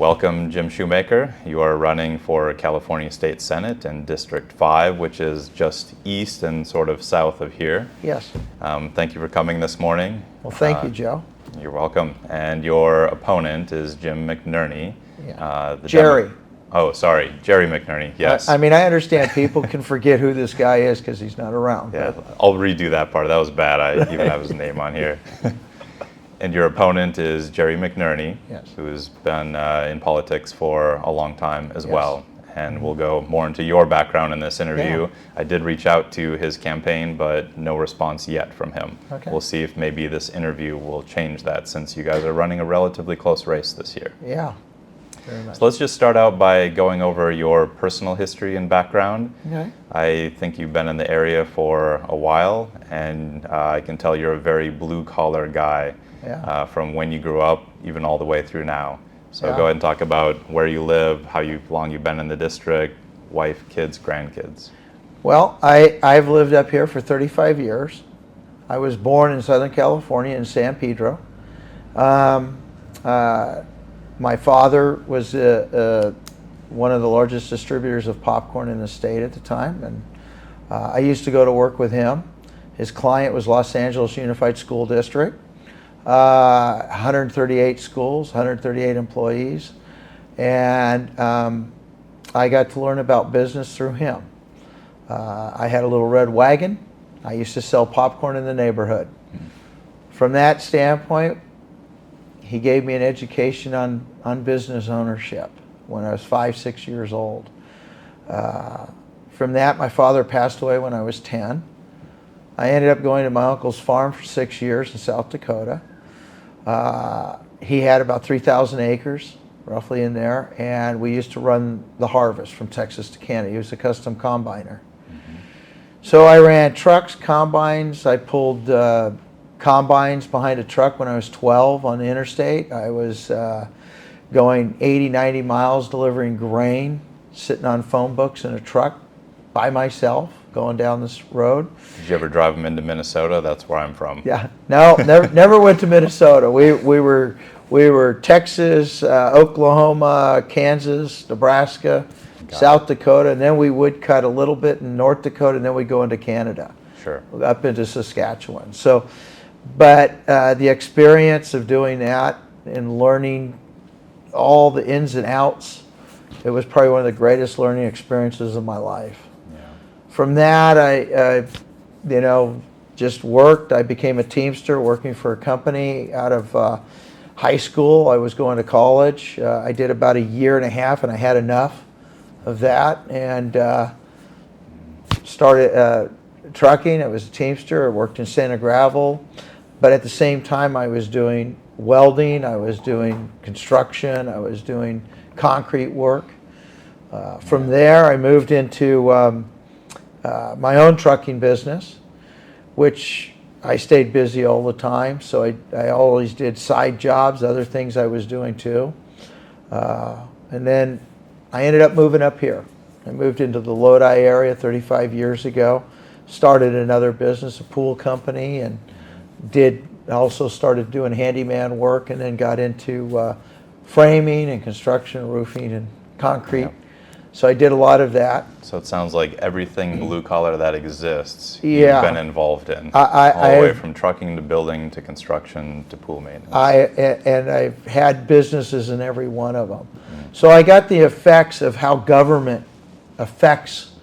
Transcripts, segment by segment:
Welcome, Jim Shoemaker. You are running for California State Senate in District 5, which is just east and sort of south of here. Yes. Thank you for coming this morning. Well, thank you, Joe. You're welcome. And your opponent is Jim McNerney. Yeah. Jerry. Jerry McNerney, yes. I mean, I understand people can forget who this guy is because he's not around. Yeah, I'll redo that part. That was bad. I even have his name on here. And your opponent is Jerry McNerney, yes, who has been in politics for a long time as well. And we'll go more into your background in this interview. Yeah. I did reach out to his campaign, but no response yet from him. Okay. We'll see if maybe this interview will change that, since you guys are running a relatively close race this year. Yeah, very much. So let's just start out by going over your personal history and background. Okay. I think you've been in the area for a while, and I can tell you're a very blue-collar guy. Yeah. From when you grew up, even all the way through now. So Yeah. go ahead and talk about where you live, how long you've been in the district, wife, kids, grandkids. Well, I've lived up here for 35 years. I was born in Southern California in San Pedro. My father was one of the largest distributors of popcorn in the state at the time, and I used to go to work with him. His client was Los Angeles Unified School District. 138 schools, 138 employees, and I got to learn about business through him. I had a little red wagon. I used to sell popcorn in the neighborhood. From that standpoint, he gave me an education on business ownership when I was 5, 6 years old. From that, my father passed away when I was 10. I ended up going to my uncle's farm for 6 years in South Dakota. He had about 3,000 acres, roughly, in there, and we used to run the harvest from Texas to Canada. He was a custom combiner. Mm-hmm. So I ran trucks, combines. I pulled combines behind a truck when I was 12 on the interstate. I was going 80, 90 miles delivering grain, sitting on phone books in a truck by myself, going down this road. Did you ever drive them into Minnesota? That's where I'm from. Yeah, no, never went to Minnesota. We were Texas, Oklahoma, Kansas, Nebraska, South Dakota, and then we would cut a little bit in North Dakota, and then we go into Canada. Sure. Up into Saskatchewan. So, but the experience of doing that and learning all the ins and outs, it was probably one of the greatest learning experiences of my life. From that, I just worked. I became a Teamster working for a company out of high school. I was going to college. I did about 1.5 years, and I had enough of that, and started trucking. I was a Teamster. I worked in sand and gravel, but at the same time, I was doing welding. I was doing construction. I was doing concrete work. From there, I moved into my own trucking business, which I stayed busy all the time, so I always did side jobs, other things I was doing too. And then I ended up moving up here. I moved into the Lodi area 35 years ago, started another business, a pool company, and also started doing handyman work, and then got into framing and construction, roofing and concrete. Yeah. So I did a lot of that. So it sounds like everything blue collar that exists, yeah, you've been involved in, all the way from trucking to building to construction to pool maintenance. And I've had businesses in every one of them. So I got the effects of how government affects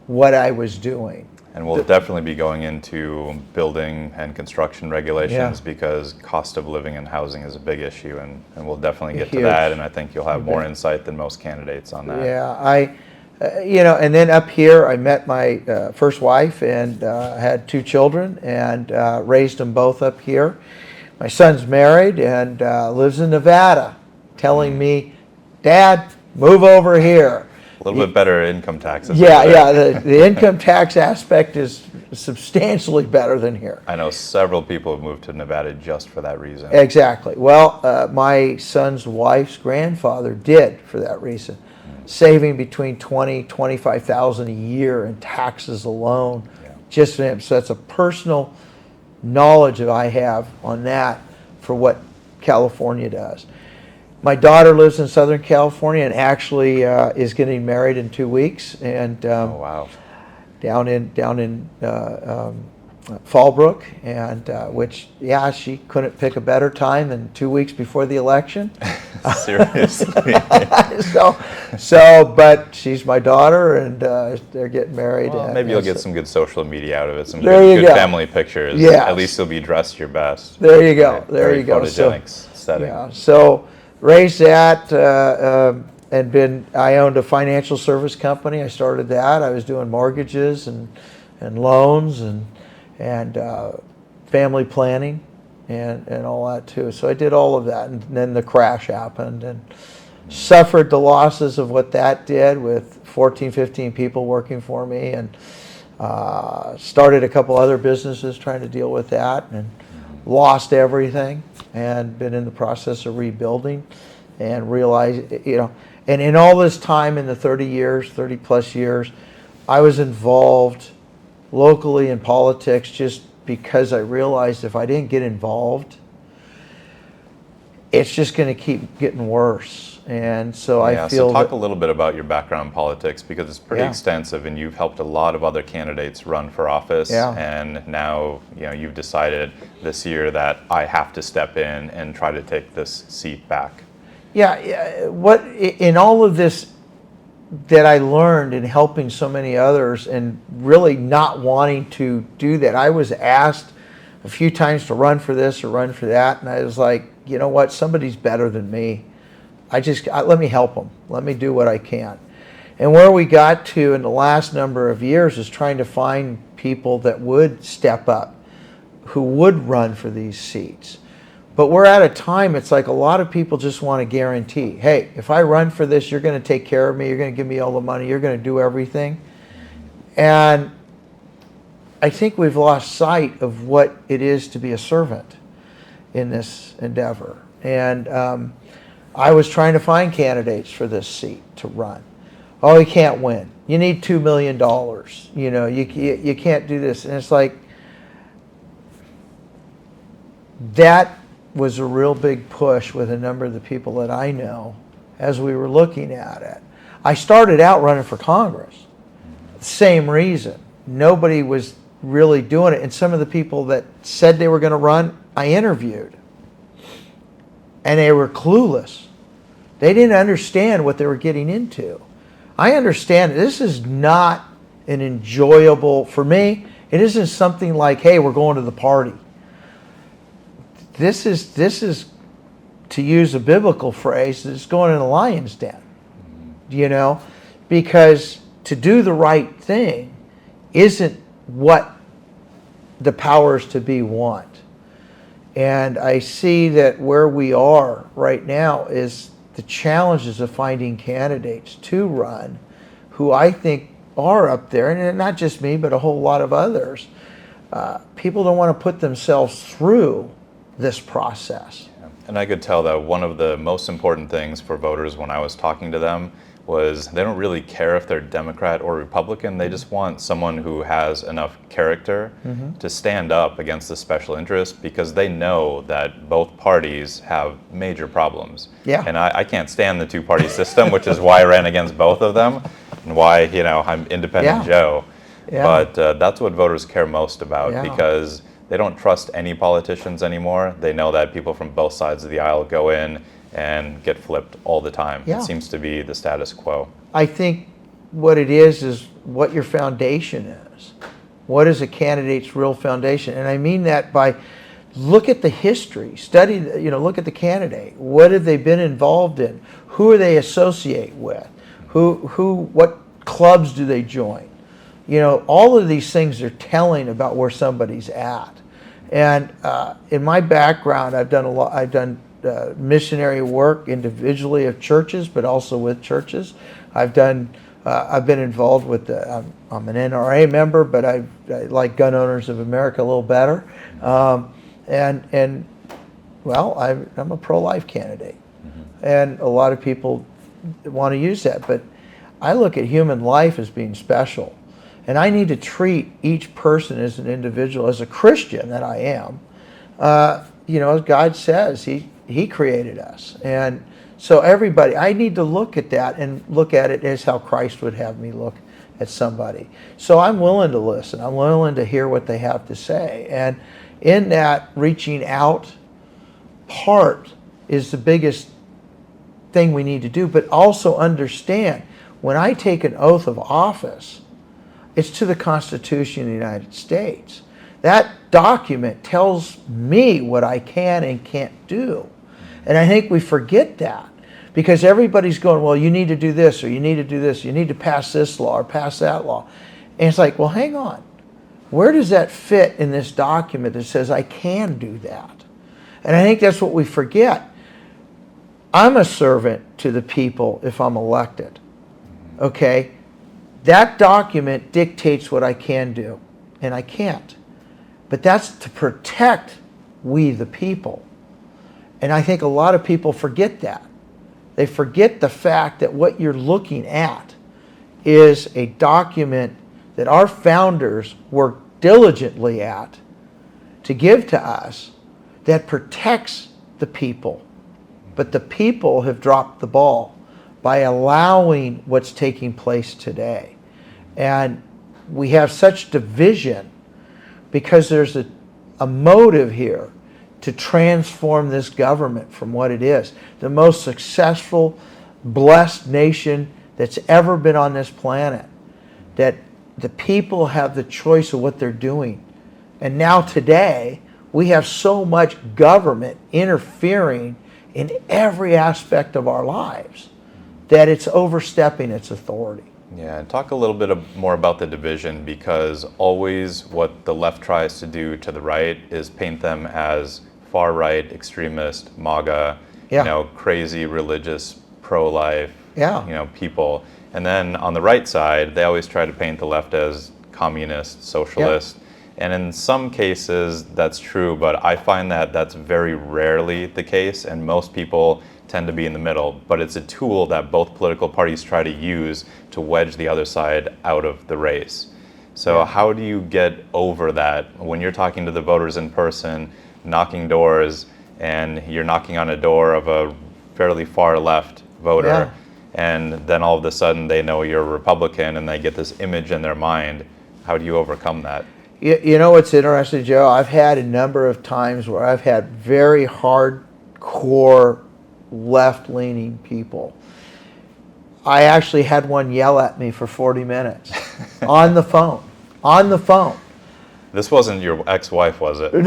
what I was doing. And we'll definitely be going into building and construction regulations, because cost of living and housing is a big issue, and we'll definitely get to that, and I think you'll have more insight than most candidates on that. Yeah, and then up here I met my first wife, and had 2 children, and raised them both up here. My son's married and lives in Nevada, telling me, "Dad, move over here." A little bit better income taxes. Yeah, the income tax aspect is substantially better than here. I know several people have moved to Nevada just for that reason. Exactly. Well, my son's wife's grandfather did for that reason, saving between $20,000-$25,000 a year in taxes alone, just for him. So that's a personal knowledge that I have on that for what California does. My daughter lives in Southern California and actually is getting married in 2 weeks, and Oh, wow. down in Fallbrook, and which, yeah, she couldn't pick a better time than 2 weeks before the election. Seriously. But she's my daughter, and they're getting married. Well, maybe you'll get some good social media out of it, some There you good go. family pictures. Yes. At least you'll be dressed your best. There you go. Right. There Very you go. photogenic setting. Yeah. So raised that, and I owned a financial service company. I started that. I was doing mortgages and loans and family planning and all that too. So I did all of that, and then the crash happened and suffered the losses of what that did with 14, 15 people working for me, and started a couple other businesses trying to deal with that, and lost everything, and been in the process of rebuilding, and realized, and in all this time, in the 30 plus years, I was involved locally in politics just because I realized if I didn't get involved, it's just going to keep getting worse. And so I feel. So talk a little bit about your background in politics, because it's pretty extensive, and you've helped a lot of other candidates run for office. Yeah. And now you've decided this year that I have to step in and try to take this seat back. Yeah. What in all of this that I learned in helping so many others, and really not wanting to do that. I was asked a few times to run for this or run for that, and I was like, you know what? Somebody's better than me. Let me help them. Let me do what I can. And where we got to in the last number of years is trying to find people that would step up, who would run for these seats. But we're at a time, it's like a lot of people just want to guarantee, hey, if I run for this, you're going to take care of me, you're going to give me all the money, you're going to do everything. And I think we've lost sight of what it is to be a servant in this endeavor. And I was trying to find candidates for this seat to run. Oh, you can't win. You need $2 million. You can't do this. And it's like, that was a real big push with a number of the people that I know as we were looking at it. I started out running for Congress. Same reason. Nobody was really doing it. And some of the people that said they were going to run, I interviewed. And they were clueless. They didn't understand what they were getting into. I understand this is not an enjoyable, for me, it isn't something like, hey, we're going to the party. This is, to use a biblical phrase, it's going in a lion's den, because to do the right thing isn't what the powers to be want. And I see that where we are right now is the challenges of finding candidates to run who I think are up there, and not just me, but a whole lot of others. People don't want to put themselves through this process. And I could tell that one of the most important things for voters when I was talking to them was they don't really care if they're Democrat or Republican. They just want someone who has enough character to stand up against the special interest, because they know that both parties have major problems. Yeah. And I can't stand the two-party system, which is why I ran against both of them, and why I'm independent Joe. Yeah. But that's what voters care most about, because they don't trust any politicians anymore. They know that people from both sides of the aisle go in and get flipped all the time. Yeah. It seems to be the status quo. I think what it is what your foundation is. What is a candidate's real foundation? And I mean that by look at the history, study, look at the candidate. What have they been involved in? Who are they associate with? What clubs do they join? All of these things are telling about where somebody's at. And in my background, I've done missionary work individually of churches, but also with churches. I've been involved with I'm an NRA member, but I like Gun Owners of America a little better. I'm a pro-life candidate. And a lot of people want to use that, but I look at human life as being special. And I need to treat each person as an individual, as a Christian that I am. As God says, He created us. And So everybody, I need to look at that and look at it as how Christ would have me look at somebody. So I'm willing to listen. I'm willing to hear what they have to say. And in that reaching out part is the biggest thing we need to do. But also understand, when I take an oath of office, it's to the Constitution of the United States. That document tells me what I can and can't do. And I think we forget that, because everybody's going, well, you need to do this, or you need to do this, you need to pass this law or pass that law. And it's like, well, hang on. Where does that fit in this document that says I can do that? And I think that's what we forget. I'm a servant to the people if I'm elected. Okay? That document dictates what I can do, and I can't. But that's to protect we the people. And I think a lot of people forget that. They forget the fact that what you're looking at is a document that our founders worked diligently at to give to us that protects the people. But the people have dropped the ball by allowing what's taking place today. And we have such division because there's a motive here to transform this government from what it is. The most successful, blessed nation that's ever been on this planet. That the people have the choice of what they're doing. And now today, we have so much government interfering in every aspect of our lives that it's overstepping its authority. Yeah, and talk a little bit more about the division, because always what the left tries to do to the right is paint them as far right, extremist, MAGA, crazy religious, pro-life, people. And then on the right side, they always try to paint the left as communist, socialist. And in some cases, that's true, but I find that that's very rarely the case, and most people tend to be in the middle. But it's a tool that both political parties try to use to wedge the other side out of the race. So how do you get over that when you're talking to the voters in person, knocking doors, and you're knocking on a door of a fairly far left voter, and then all of a sudden they know you're a Republican and they get this image in their mind? How do you overcome that? You know what's interesting, Joe? I've had a number of times where I've had very hardcore left-leaning people. I actually had one yell at me for 40 minutes on the phone. On the phone. This wasn't your ex-wife, was it? No.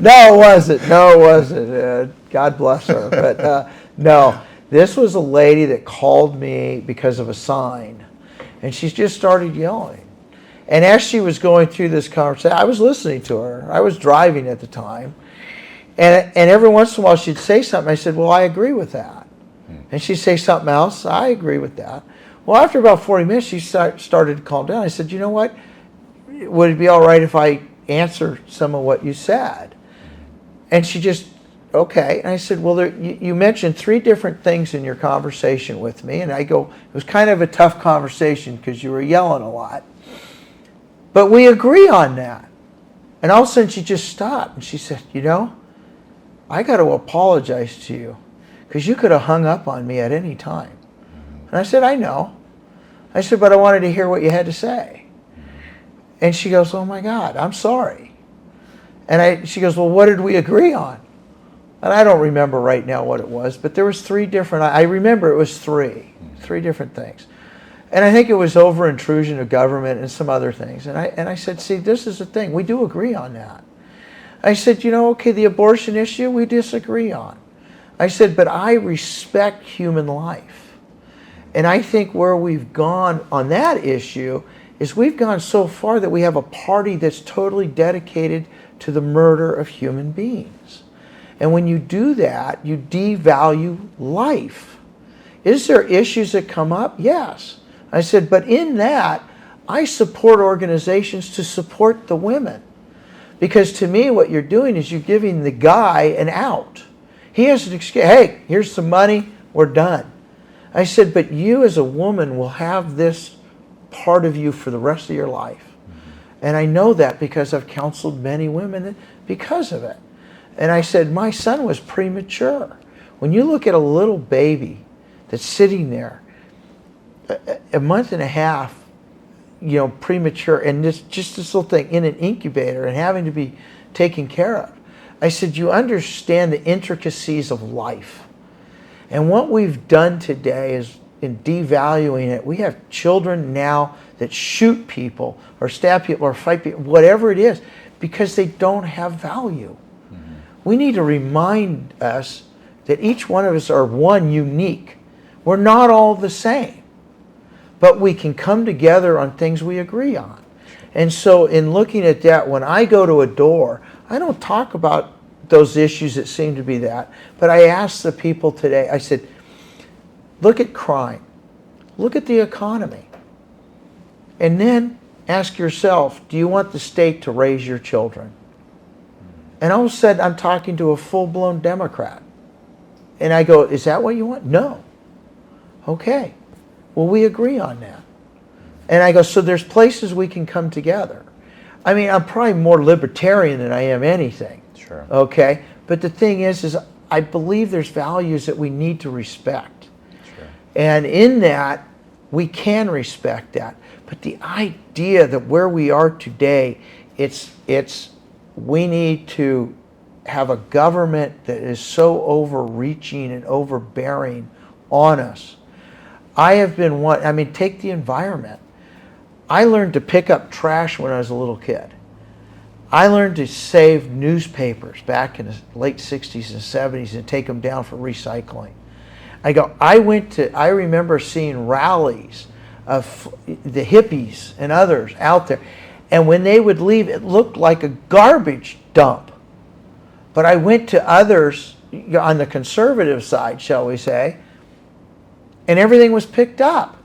No, it wasn't. No, it wasn't. God bless her. But no, this was a lady that called me because of a sign. And she just started yelling. And as she was going through this conversation, I was listening to her. I was driving at the time. And every once in a while she'd say something. I said, well, I agree with that. And she'd say something else. I agree with that. Well, after about 40 minutes, she started to calm down. I said, you know what? Would it be all right if I answer some of what you said? And she just, okay. And I said, well, you mentioned 3 different things in your conversation with me. And I go, it was kind of a tough conversation because you were yelling a lot. But we agree on that. And all of a sudden she just stopped and she said, you know, I got to apologize to you because you could have hung up on me at any time. And I said, I know. I said, but I wanted to hear what you had to say. And she goes, oh my God, I'm sorry. And she goes, well, what did we agree on? And I don't remember right now what it was, but there was 3 different, I remember it was 3 different things. And I think it was over intrusion of government and some other things. And I said, see, this is the thing. We do agree on that. I said, you know, okay, the abortion issue, we disagree on. I said, but I respect human life. And I think where we've gone on that issue is we've gone so far that we have a party that's totally dedicated to the murder of human beings. And when you do that, you devalue life. Is there issues that come up? Yes. I said, but in that, I support organizations to support the women. Because to me, what you're doing is you're giving the guy an out. He has an excuse. Hey, here's some money. We're done. I said, but you as a woman will have this part of you for the rest of your life. And I know that because I've counseled many women because of it. And I said, my son was premature. When you look at a little baby that's sitting there, a month and a half, premature, and just this little thing in an incubator and having to be taken care of. I said, you understand the intricacies of life. And what we've done today is, in devaluing it, we have children now that shoot people or stab people or fight people, whatever it is, because they don't have value. Mm-hmm. We need to remind us that each one of us are one, unique. We're not all the same, but we can come together on things we agree on. And so in looking at that, when I go to a door, I don't talk about those issues that seem to be that, but I asked the people today, I said, look at crime, look at the economy, and then ask yourself, do you want the state to raise your children? And all of a sudden, I'm talking to a full-blown Democrat. And I go, is that what you want? No. Okay. Well, we agree on that. And I go, so there's places we can come together. I mean, I'm probably more libertarian than I am anything. Sure. Okay? But the thing is I believe there's values that we need to respect. Sure. And in that, we can respect that. But the idea that where we are today, we need to have a government that is so overreaching and overbearing on us. I have been take the environment. I learned to pick up trash when I was a little kid. I learned to save newspapers back in the late 60s and 70s and take them down for recycling. I remember seeing rallies of the hippies and others out there. And when they would leave, it looked like a garbage dump. But I went to others on the conservative side, shall we say, and everything was picked up.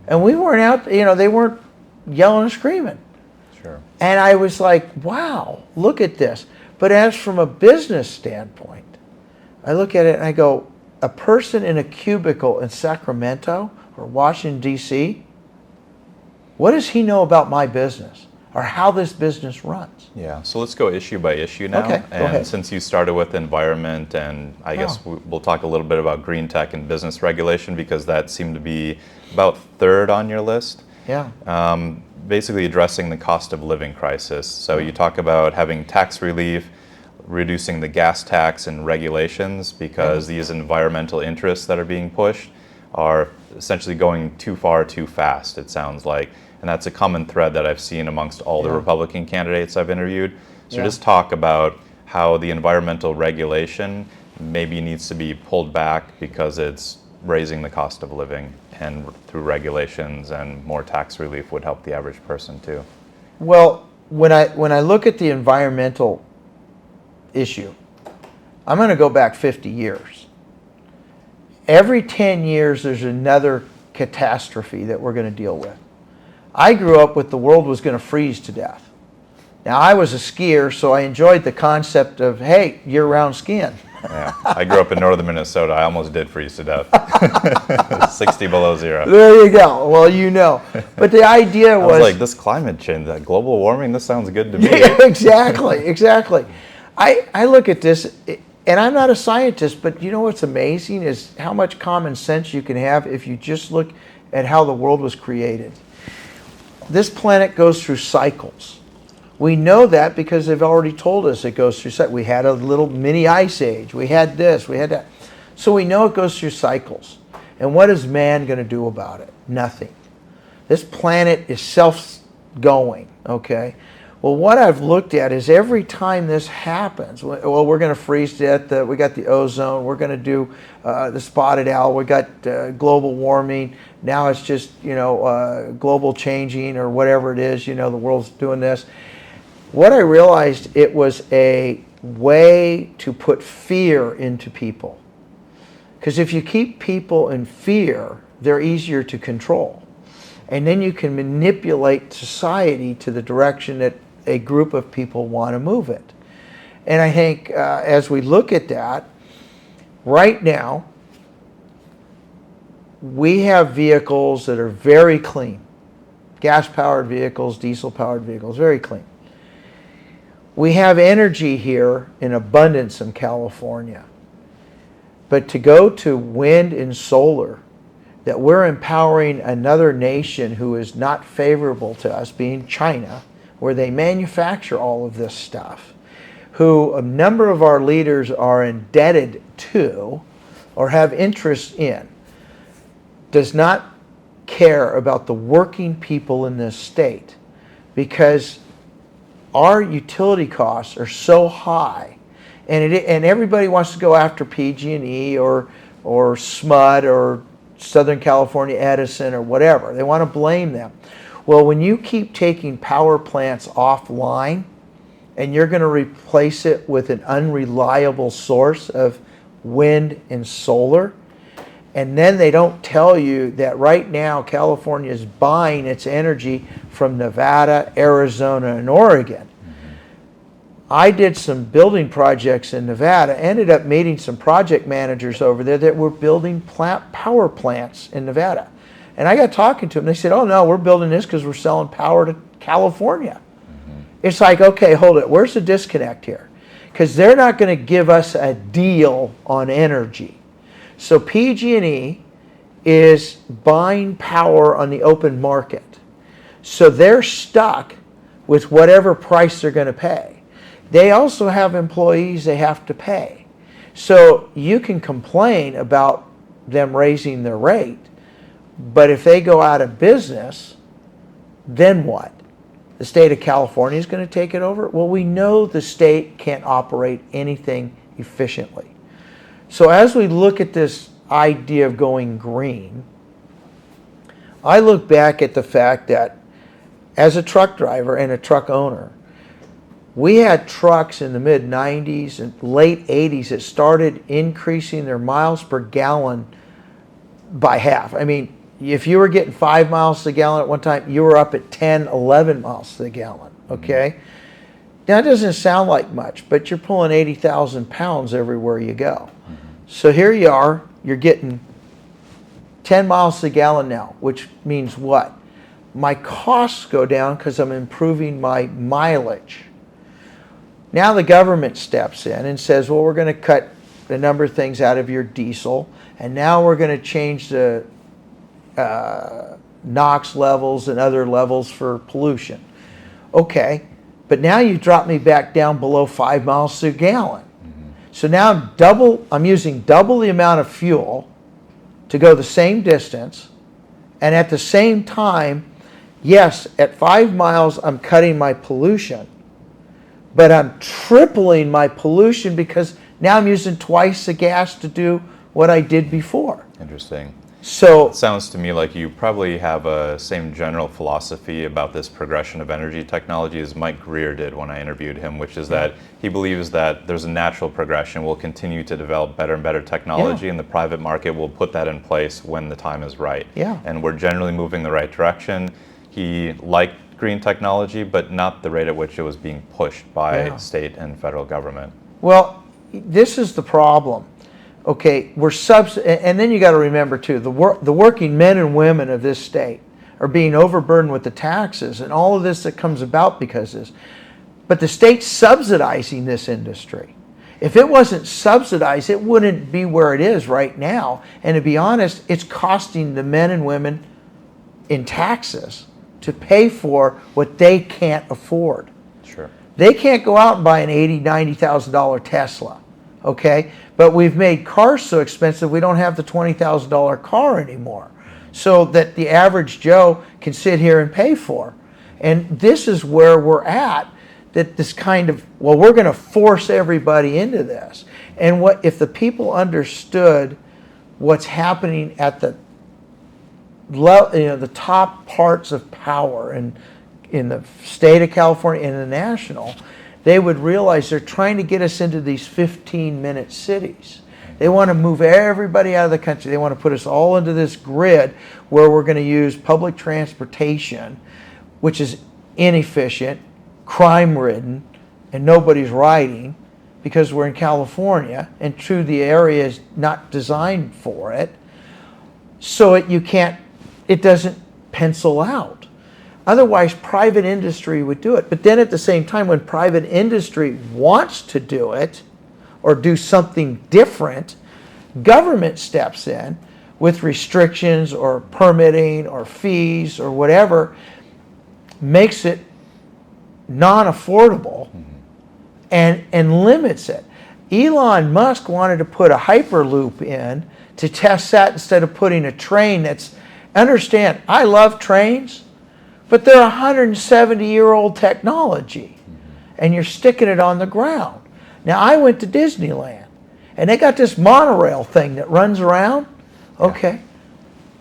And we weren't out, they weren't yelling and screaming. Sure. And I was like, wow, look at this. But as from a business standpoint, I look at it and I go, a person in a cubicle in Sacramento or Washington, D.C., what does he know about my business or how this business runs? Yeah, so let's go issue by issue now. Okay, go ahead. Since you started with environment, and I guess we'll talk a little bit about green tech and business regulation, because that seemed to be about third on your list. Yeah. Basically addressing the cost of living crisis. So you talk about having tax relief, reducing the gas tax and regulations, because these environmental interests that are being pushed are essentially going too far too fast, it sounds like. And that's a common thread that I've seen amongst all the Republican candidates I've interviewed. So just talk about how the environmental regulation maybe needs to be pulled back because it's raising the cost of living, and through regulations and more tax relief would help the average person too. Well, when I look at the environmental issue, I'm going to go back 50 years. Every 10 years, there's another catastrophe that we're going to deal with. I grew up with the world was going to freeze to death. Now, I was a skier, so I enjoyed the concept of, hey, year-round skiing. Yeah, I grew up in northern Minnesota. I almost did freeze to death. 60 below zero. There you go. Well, But the idea was... I was like, this climate change, that global warming, this sounds good to me. Yeah, exactly. I look at this, and I'm not a scientist, but you know what's amazing is how much common sense you can have if you just look at how the world was created. This planet goes through cycles. We know that because they've already told us it goes through cycles. We had a little mini ice age. We had this, we had that. So we know it goes through cycles. And what is man going to do about it? Nothing. This planet is self-going, okay? Well, what I've looked at is every time this happens, well, we're going to freeze to death, we got the ozone, we're going to do the spotted owl, we got global warming, now it's just, global changing or whatever it is, the world's doing this. What I realized, it was a way to put fear into people. Because if you keep people in fear, they're easier to control. And then you can manipulate society to the direction that a group of people want to move it. And I think as we look at that, right now, we have vehicles that are very clean. Gas-powered vehicles, diesel-powered vehicles, very clean. We have energy here in abundance in California. But to go to wind and solar, that we're empowering another nation who is not favorable to us, being China, where they manufacture all of this stuff, who a number of our leaders are indebted to or have interest in, does not care about the working people in this state, because our utility costs are so high, and everybody wants to go after PG&E or SMUD or Southern California Edison or whatever. They want to blame them. Well, when you keep taking power plants offline and you're going to replace it with an unreliable source of wind and solar, and then they don't tell you that right now California is buying its energy from Nevada, Arizona, and Oregon. I did some building projects in Nevada, ended up meeting some project managers over there that were building power plants in Nevada. And I got talking to them. They said, oh no, we're building this because we're selling power to California. It's like, okay, hold it. Where's the disconnect here? Because they're not going to give us a deal on energy. So PG&E is buying power on the open market. So they're stuck with whatever price they're going to pay. They also have employees they have to pay. So you can complain about them raising their rate, but if they go out of business, then what? The state of California is going to take it over? Well, we know the state can't operate anything efficiently. So as we look at this idea of going green, I look back at the fact that as a truck driver and a truck owner, we had trucks in the mid-90s and late 80s that started increasing their miles per gallon by half. I mean, if you were getting 5 miles a gallon at one time, you were up at 10, 11 miles a gallon, okay? Now, it doesn't sound like much, but you're pulling 80,000 pounds everywhere you go. So here you are, you're getting 10 miles a gallon now, which means what? My costs go down because I'm improving my mileage. Now the government steps in and says, well, we're going to cut a number of things out of your diesel, and now we're going to change the NOx levels and other levels for pollution. Okay, but now you drop me back down below 5 miles a gallon. So now I'm using double the amount of fuel to go the same distance, and at the same time, yes, at 5 miles I'm cutting my pollution, but I'm tripling my pollution because now I'm using twice the gas to do what I did before. Interesting. So it sounds to me like you probably have a same general philosophy about this progression of energy technology as Mike Greer did when I interviewed him, which is that he believes that there's a natural progression. We'll continue to develop better and better technology, and the private market will put that in place when the time is right. And we're generally moving the right direction. He liked green technology, but not the rate at which it was being pushed by state and federal government. Well, this is the problem. Okay, and then you got to remember too, the working men and women of this state are being overburdened with the taxes and all of this that comes about because of this. But the state's subsidizing this industry. If it wasn't subsidized, it wouldn't be where it is right now. And to be honest, it's costing the men and women in taxes to pay for what they can't afford. Sure. They can't go out and buy an $80,000, $90,000 Tesla, okay? But we've made cars so expensive we don't have the $20,000 car anymore, so that the average Joe can sit here and pay for. And this is where we're at, that this kind of, well, we're going to force everybody into this. And what if the people understood what's happening at the the top parts of power in the state of California and the national, they would realize they're trying to get us into these 15-minute cities. They want to move everybody out of the country. They want to put us all into this grid where we're going to use public transportation, which is inefficient, crime-ridden, and nobody's riding because we're in California, and true, the area is not designed for it. So it doesn't pencil out. Otherwise, private industry would do it. But then at the same time, when private industry wants to do it or do something different, Government steps in with restrictions or permitting or fees or whatever, makes it non-affordable and limits it. Elon Musk wanted to put a Hyperloop in to test that instead of putting a train that's, understand, I love trains, but they're 170-year-old technology, and you're sticking it on the ground. Now, I went to Disneyland, and they got this monorail thing that runs around. Okay.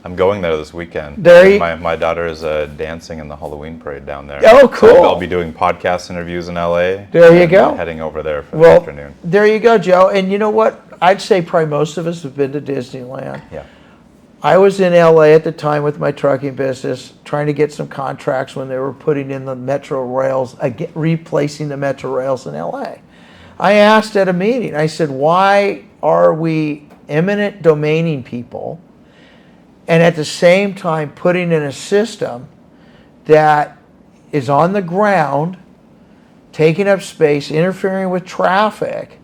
I'm going there this weekend. My daughter is dancing in the Halloween parade down there. Oh, cool. So I'll be doing podcast interviews in LA. There you go. Heading over there for the afternoon. There you go, Joe. And you know what? I'd say probably most of us have been to Disneyland. Yeah. I was in LA at the time with my trucking business, trying to get some contracts when they were putting in the metro rails, replacing the metro rails in LA. I asked at a meeting, I said, why are we eminent domaining people and at the same time putting in a system that is on the ground, taking up space, interfering with traffic,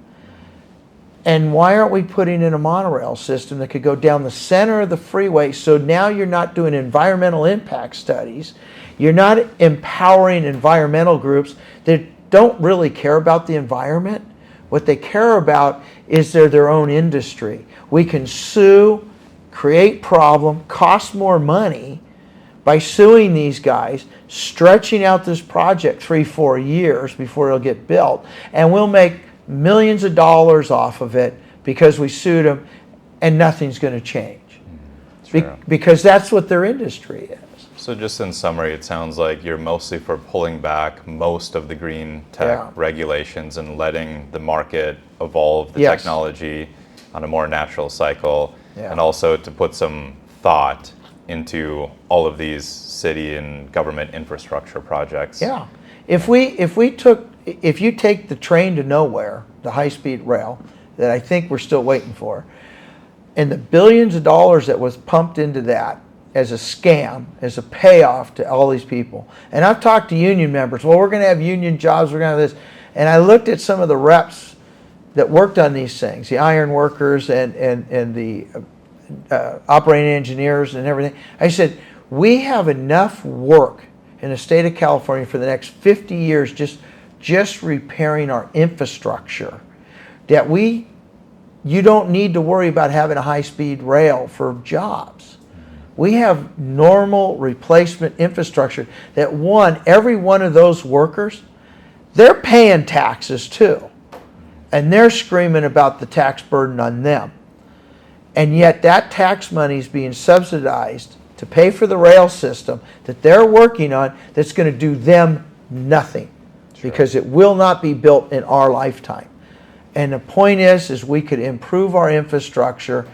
and why aren't we putting in a monorail system that could go down the center of the freeway? So now you're not doing environmental impact studies. You're not empowering environmental groups that don't really care about the environment. What they care about is their own industry. We can sue, create problem, cost more money by suing these guys, stretching out this project 3-4 years before it'll get built, and we'll make millions of dollars off of it because we sued them, and nothing's going to change. Because that's what their industry is. So just in summary, it sounds like you're mostly for pulling back most of the green tech regulations and letting the market evolve the technology on a more natural cycle, and also to put some thought into all of these city and government infrastructure projects. Yeah. If you take the train to nowhere, the high-speed rail that I think we're still waiting for, and the billions of dollars that was pumped into that as a scam, as a payoff to all these people. And I've talked to union members, well, we're going to have union jobs, we're going to have this. And I looked at some of the reps that worked on these things, the iron workers and the operating engineers and everything. I said, we have enough work in the state of California for the next 50 years just repairing our infrastructure that you don't need to worry about having a high-speed rail for jobs. We have normal replacement infrastructure that every one of those workers, they're paying taxes too. And they're screaming about the tax burden on them. And yet that tax money is being subsidized to pay for the rail system that they're working on that's going to do them nothing. Because it will not be built in our lifetime. And the point is we could improve our infrastructure,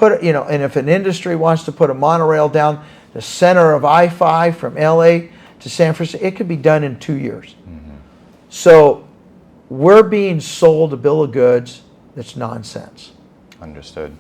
and if an industry wants to put a monorail down the center of I-5 from LA to San Francisco, it could be done in 2 years. So we're being sold a bill of goods that's nonsense. Understood.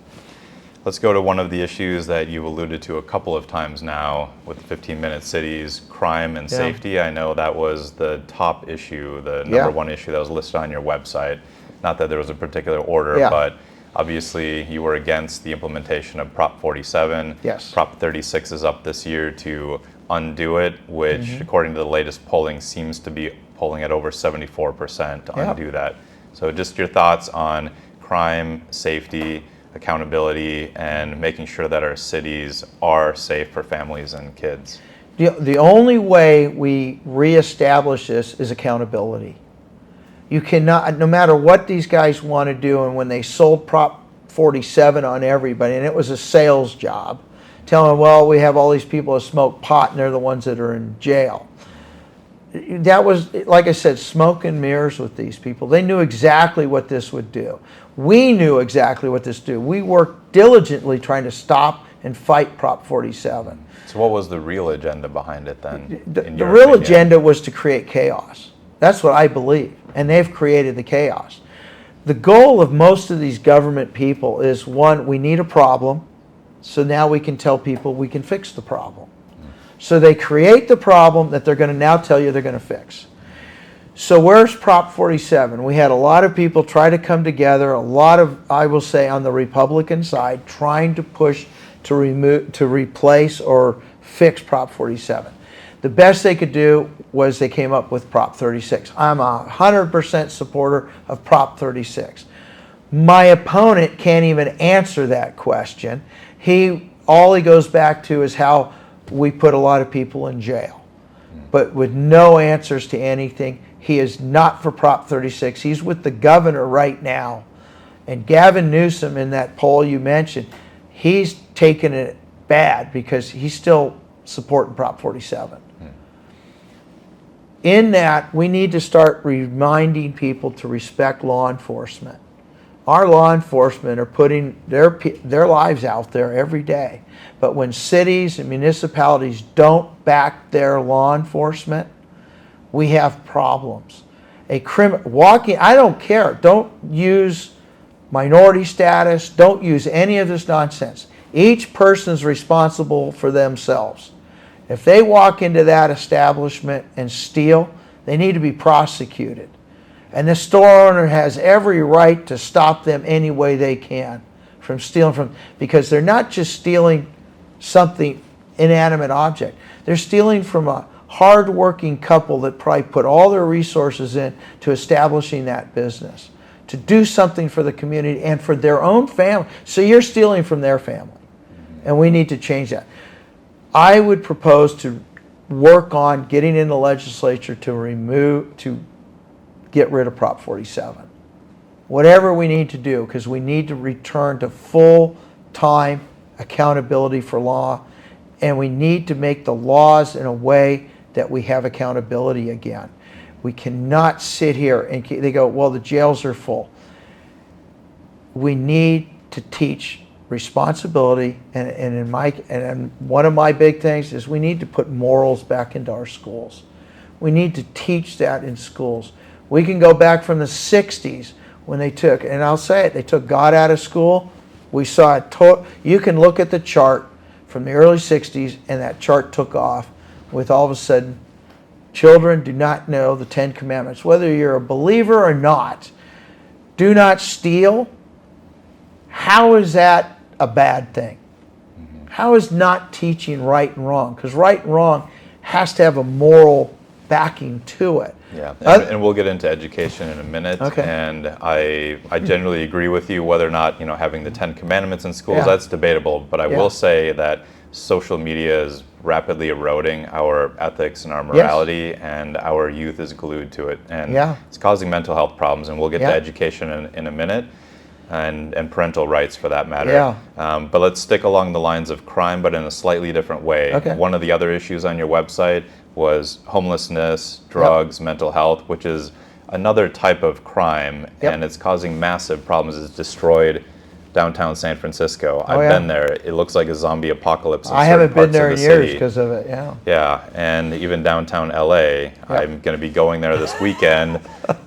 Let's go to one of the issues that you've alluded to a couple of times now with the 15-minute cities, crime and safety. I know that was the top issue, the number one issue that was listed on your website. Not that there was a particular order, but obviously you were against the implementation of Prop 47. Yes. Prop 36 is up this year to undo it, which according to the latest polling seems to be polling at over 74% to undo that. So just your thoughts on crime, safety, accountability, and making sure that our cities are safe for families and kids. The only way we reestablish this is accountability. You cannot, no matter what these guys want to do, and when they sold Prop 47 on everybody, and it was a sales job, telling them, well, we have all these people that smoke pot and they're the ones that are in jail. That was, like I said, smoke and mirrors with these people. They knew exactly what this would do. We knew exactly what this would do. We worked diligently trying to stop and fight Prop 47. So what was the real agenda behind it then? The real agenda was to create chaos. That's what I believe. And they've created the chaos. The goal of most of these government people is, one, we need a problem, so now we can tell people we can fix the problem. So they create the problem that they're going to now tell you they're going to fix. So where's Prop 47? We had a lot of people try to come together, a lot of, I will say, on the Republican side, trying to push to replace or fix Prop 47. The best they could do was they came up with Prop 36. I'm 100% supporter of Prop 36. My opponent can't even answer that question. All he goes back to is how we put a lot of people in jail, but with no answers to anything. He is not for Prop 36. He's with the governor right now. And Gavin Newsom, in that poll you mentioned, he's taken it bad because he's still supporting Prop 47. In that, we need to start reminding people to respect law enforcement. Our law enforcement are putting their lives out there every day. But when cities and municipalities don't back their law enforcement, we have problems. I don't care. Don't use minority status. Don't use any of this nonsense. Each person is responsible for themselves. If they walk into that establishment and steal, they need to be prosecuted. And the store owner has every right to stop them any way they can from stealing because they're not just stealing something, inanimate object. They're stealing from a hard-working couple that probably put all their resources into establishing that business, to do something for the community and for their own family. So you're stealing from their family. And we need to change that. I would propose to work on getting in the legislature to get rid of Prop 47. Whatever we need to do, because we need to return to full-time accountability for law, and we need to make the laws in a way that we have accountability again. We cannot sit here and they go, well, the jails are full. We need to teach responsibility, and one of my big things is we need to put morals back into our schools. We need to teach that in schools. We can go back from the 60s when they took, and I'll say it, they took God out of school. We saw it. You can look at the chart from the early 60s, and that chart took off with all of a sudden, children do not know the 10 Commandments. Whether you're a believer or not, do not steal. How is that a bad thing? How is not teaching right and wrong? Because right and wrong has to have a moral backing to it. Yeah, and we'll get into education in a minute. Okay. And I generally agree with you whether or not having the 10 Commandments in schools, that's debatable. But I will say that social media is rapidly eroding our ethics and our morality, and our youth is glued to it. And it's causing mental health problems, and we'll get to education in a minute, and parental rights for that matter. But let's stick along the lines of crime, but in a slightly different way. Okay. One of the other issues on your website was homelessness, drugs, mental health, which is another type of crime, and it's causing massive problems. It's destroyed downtown San Francisco. I've been there. It looks like a zombie apocalypse. I haven't been there in years because of it. Yeah, and even downtown LA. I'm going to be going there this weekend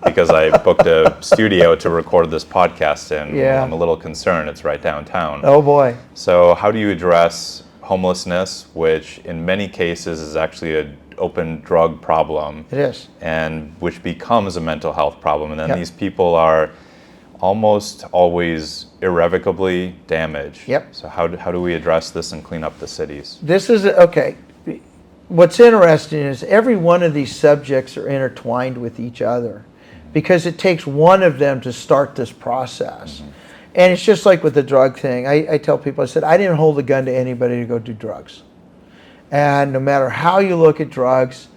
because I booked a studio to record this podcast in. I'm a little concerned. It's right downtown. Oh boy. So how do you address homelessness, which in many cases is actually an open drug problem? It is. And which becomes a mental health problem. And then these people are almost always irrevocably damaged. So how do we address this and clean up the cities? This is, okay. What's interesting is every one of these subjects are intertwined with each other because it takes one of them to start this process. And it's just like with the drug thing. I tell people, I said, I didn't hold a gun to anybody to go do drugs. And no matter how you look at drugs,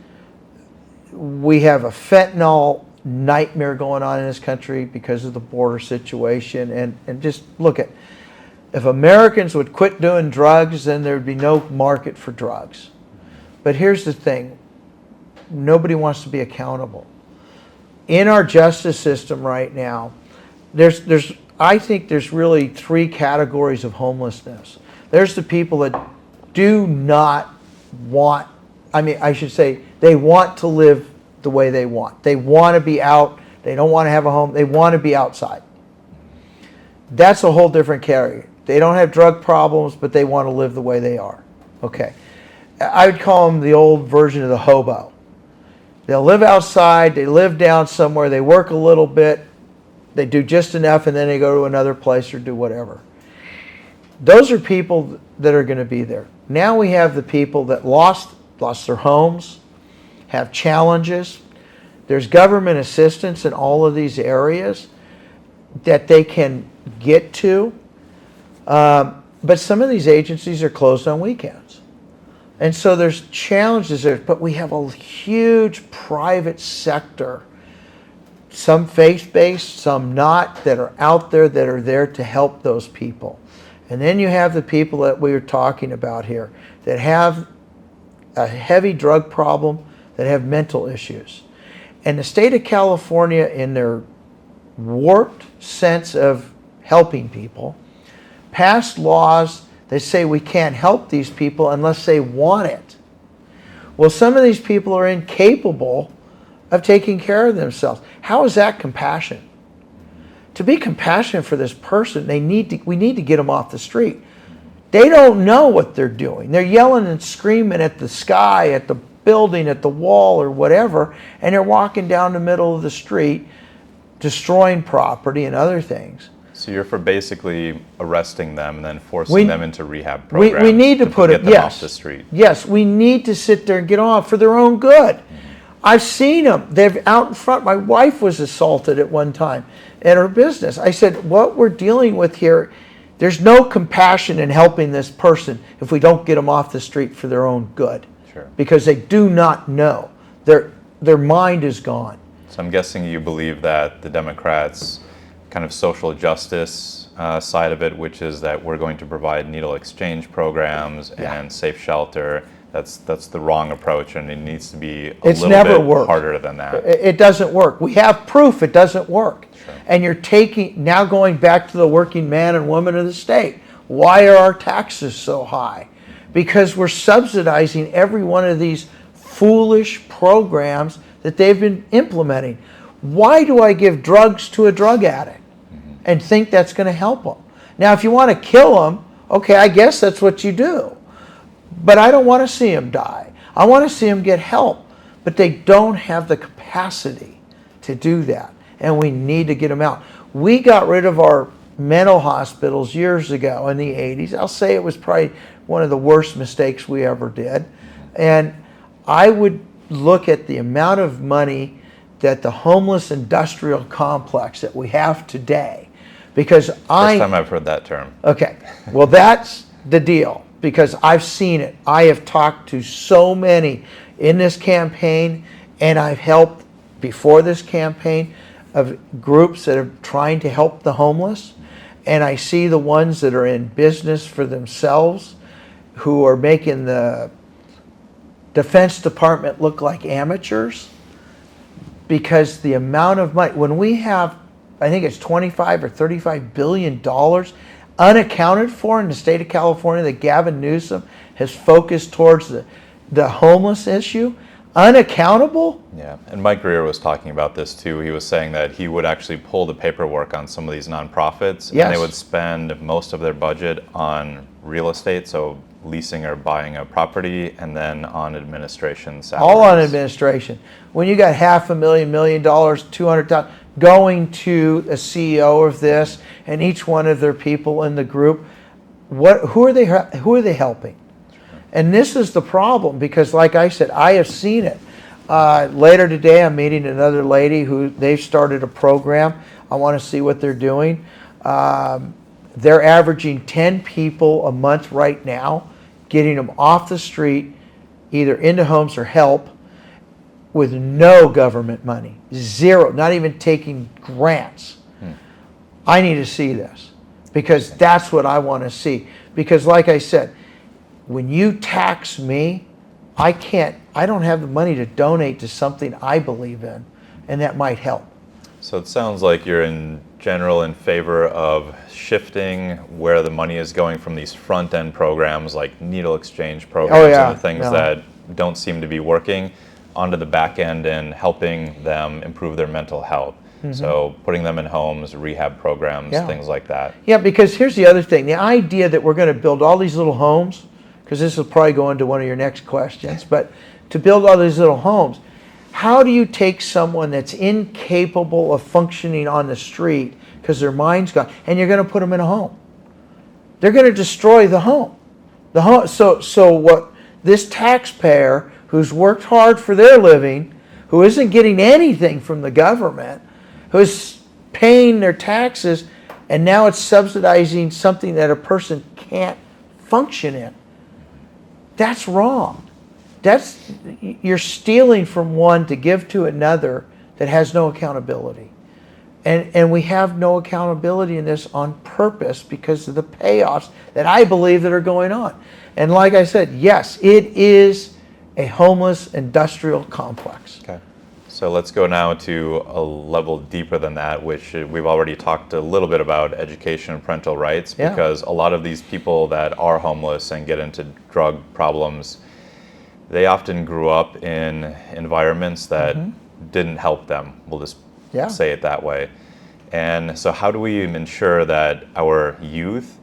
we have a fentanyl nightmare going on in this country because of the border situation. And just look at, if Americans would quit doing drugs, then there'd be no market for drugs. But here's the thing, nobody wants to be accountable. In our justice system right now, I think there's really three categories of homelessness. There's the people that do not want, I should say, they want to live the way they want. They want to be out. They don't want to have a home. They want to be outside. That's a whole different category. They don't have drug problems, but they want to live the way they are. Okay. I would call them the old version of the hobo. They'll live outside, they live down somewhere, they work a little bit, they do just enough, and then they go to another place or do whatever. Those are people that are going to be there. Now we have the people that lost their homes, have challenges. There's government assistance in all of these areas that they can get to. But some of these agencies are closed on weekends. And so there's challenges there, but we have a huge private sector, some faith-based, some not, that are out there that are there to help those people. And then you have the people that we were talking about here that have a heavy drug problem, that have mental issues. And the state of California, in their warped sense of helping people, passed laws that say we can't help these people unless they want it. Well, some of these people are incapable of taking care of themselves. How is that compassion? To be compassionate for this person, we need to get them off the street. They don't know what they're doing. They're yelling and screaming at the sky, at the building, at the wall, or whatever, and they're walking down the middle of the street, destroying property and other things. So you're for basically arresting them and then forcing them into rehab programs. We need to put get them off the street. Yes, we need to sit there and get off for their own good. I've seen them. They're out in front. My wife was assaulted at one time at her business. I said, what we're dealing with here, there's no compassion in helping this person if we don't get them off the street for their own good. Sure. Because they do not know. Their mind is gone. So I'm guessing you believe that the Democrats' kind of social justice side of it, which is that we're going to provide needle exchange programs and safe shelter, that's the wrong approach, and it needs to be a little bit harder than that. It doesn't work. We have proof it doesn't work. Sure. And you're now going back to the working man and woman of the state. Why are our taxes so high? Because we're subsidizing every one of these foolish programs that they've been implementing. Why do I give drugs to a drug addict and think that's going to help them? Now, if you want to kill them, okay, I guess that's what you do. But I don't want to see them die. I want to see them get help. But they don't have the capacity to do that. And we need to get them out. We got rid of our mental hospitals years ago in the 80s. I'll say it was probably one of the worst mistakes we ever did. And I would look at the amount of money that the homeless industrial complex that we have today, because First time I've heard that term. Okay, well, that's the deal, because I've seen it. I have talked to so many in this campaign, and I've helped before this campaign of groups that are trying to help the homeless, and I see the ones that are in business for themselves who are making the Defense Department look like amateurs, because the amount of money, when we have, I think it's 25 or 35 billion dollars unaccounted for in the state of California that Gavin Newsom has focused towards the homeless issue, unaccountable. Yeah, and Mike Greer was talking about this too. He was saying that he would actually pull the paperwork on some of these nonprofits, and they would spend most of their budget on real estate, so leasing or buying a property, and then on administration salaries. All on administration. When you got $500,000, $1 million, $200,000 going to a CEO of this and each one of their people in the group, who are they helping? And this is the problem, because like I said, I have seen it. Later today, I'm meeting another lady who they've started a program. I want to see what they're doing. They're averaging 10 people a month right now, getting them off the street, either into homes or help, with no government money. Zero, not even taking grants. I need to see this, because that's what I want to see. Because like I said, when you tax me, I don't have the money to donate to something I believe in, and that might help. So it sounds like you're in general in favor of shifting where the money is going from these front-end programs like needle exchange programs and the things that don't seem to be working onto the back end and helping them improve their mental health. So putting them in homes, rehab programs, things like that. Yeah, because here's the other thing. The idea that we're going to build all these little homes, because this will probably go into one of your next questions, but to build all these little homes, How do you take someone that's incapable of functioning on the street because their mind's gone, and you're going to put them in a home? They're going to destroy the home. So what this taxpayer who's worked hard for their living, who isn't getting anything from the government, who's paying their taxes, and now it's subsidizing something that a person can't function in. That's wrong. You're stealing from one to give to another that has no accountability. And we have no accountability in this on purpose because of the payoffs that I believe that are going on. And like I said, yes, it is a homeless industrial complex. Okay. So let's go now to a level deeper than that, which we've already talked a little bit about education and parental rights, because a lot of these people that are homeless and get into drug problems, they often grew up in environments that didn't help them. We'll just say it that way. And so how do we ensure that our youth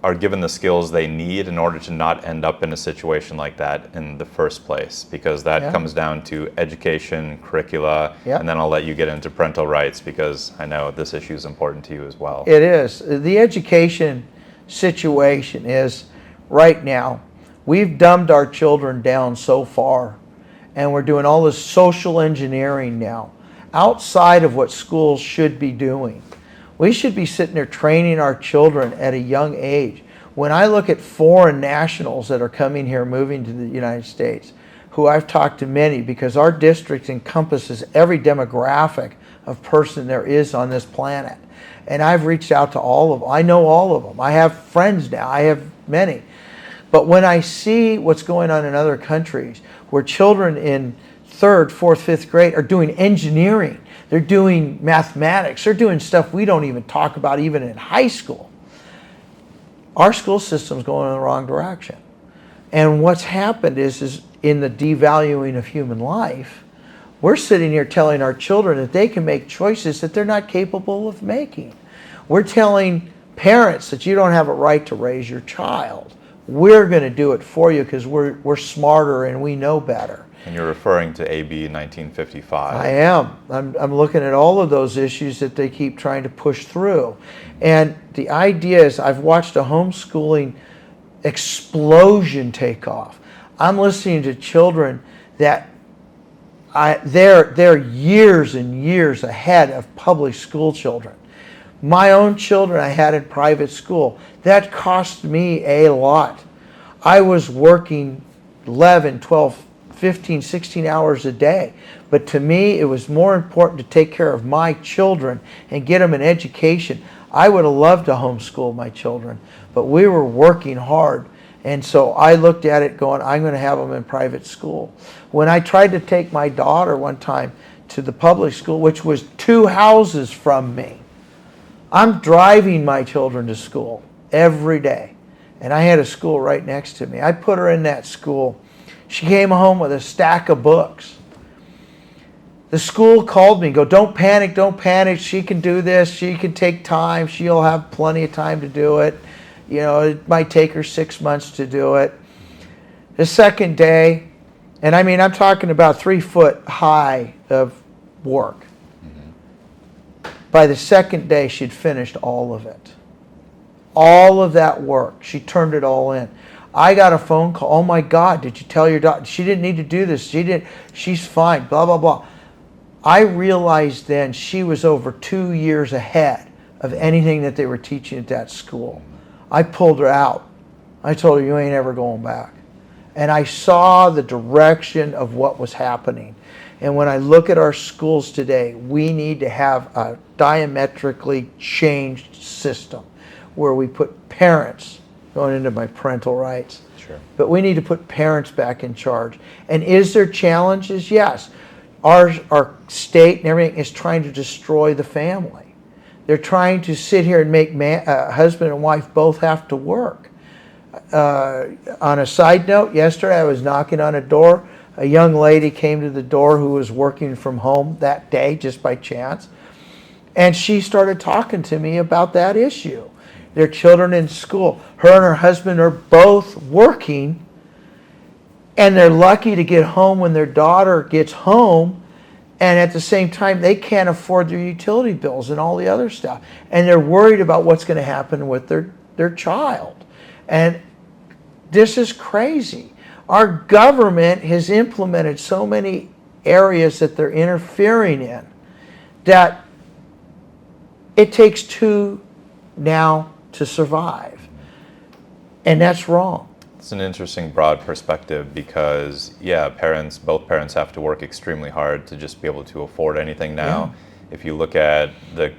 are given the skills they need in order to not end up in a situation like that in the first place? Because that comes down to education, curricula, and then I'll let you get into parental rights because I know this issue is important to you as well. It is. The education situation is right now, we've dumbed our children down so far, and we're doing all this social engineering now outside of what schools should be doing. We should be sitting there training our children at a young age. When I look at foreign nationals that are coming here, moving to the United States, who I've talked to many, because our district encompasses every demographic of person there is on this planet. And I've reached out to all of them. I know all of them. I have friends now. I have many. But when I see what's going on in other countries, where children in 3rd, 4th, 5th grade are doing engineering, they're doing mathematics, they're doing stuff we don't even talk about even in high school. Our school system's going in the wrong direction. And what's happened is in the devaluing of human life, we're sitting here telling our children that they can make choices that they're not capable of making. We're telling parents that you don't have a right to raise your child. We're going to do it for you because we're smarter and we know better. And you're referring to AB 1955. I am. I'm looking at all of those issues that they keep trying to push through. And the idea is I've watched a homeschooling explosion take off. I'm listening to children that they're years and years ahead of public school children. My own children I had in private school. That cost me a lot. I was working 11, 12, 15, 16 hours a day. But to me, it was more important to take care of my children and get them an education. I would have loved to homeschool my children, but we were working hard. And so I looked at it going, I'm going to have them in private school. When I tried to take my daughter one time to the public school, which was 2 houses from me, I'm driving my children to school every day. And I had a school right next to me. I put her in that school. She came home with a stack of books. The school called me and go, don't panic, she can do this, she can take time, she'll have plenty of time to do it. You know, it might take her 6 months to do it. The second day, and I mean, I'm talking about 3 foot high of work. By the second day, she'd finished all of it. All of that work, she turned it all in. I got a phone call, oh my God, did you tell your daughter? She didn't need to do this, she's fine, blah, blah, blah. I realized then she was over 2 years ahead of anything that they were teaching at that school. I pulled her out. I told her, you ain't ever going back. And I saw the direction of what was happening. And when I look at our schools today, we need to have a diametrically changed system where we put parents, going into my parental rights, but we need to put parents back in charge. And is there challenges? Yes. Our state and everything is trying to destroy the family. They're trying to sit here and make husband and wife both have to work. On a side note, yesterday I was knocking on a door. A young lady came to the door who was working from home that day just by chance. And she started talking to me about that issue. Their children in school. Her and her husband are both working. And they're lucky to get home when their daughter gets home, and at the same time, they can't afford their utility bills and all the other stuff. And they're worried about what's going to happen with their child. And this is crazy. Our government has implemented so many areas that they're interfering in that it takes two now to survive. And that's wrong. It's an interesting broad perspective because, yeah, both parents have to work extremely hard to just be able to afford anything now. Yeah. If you look at the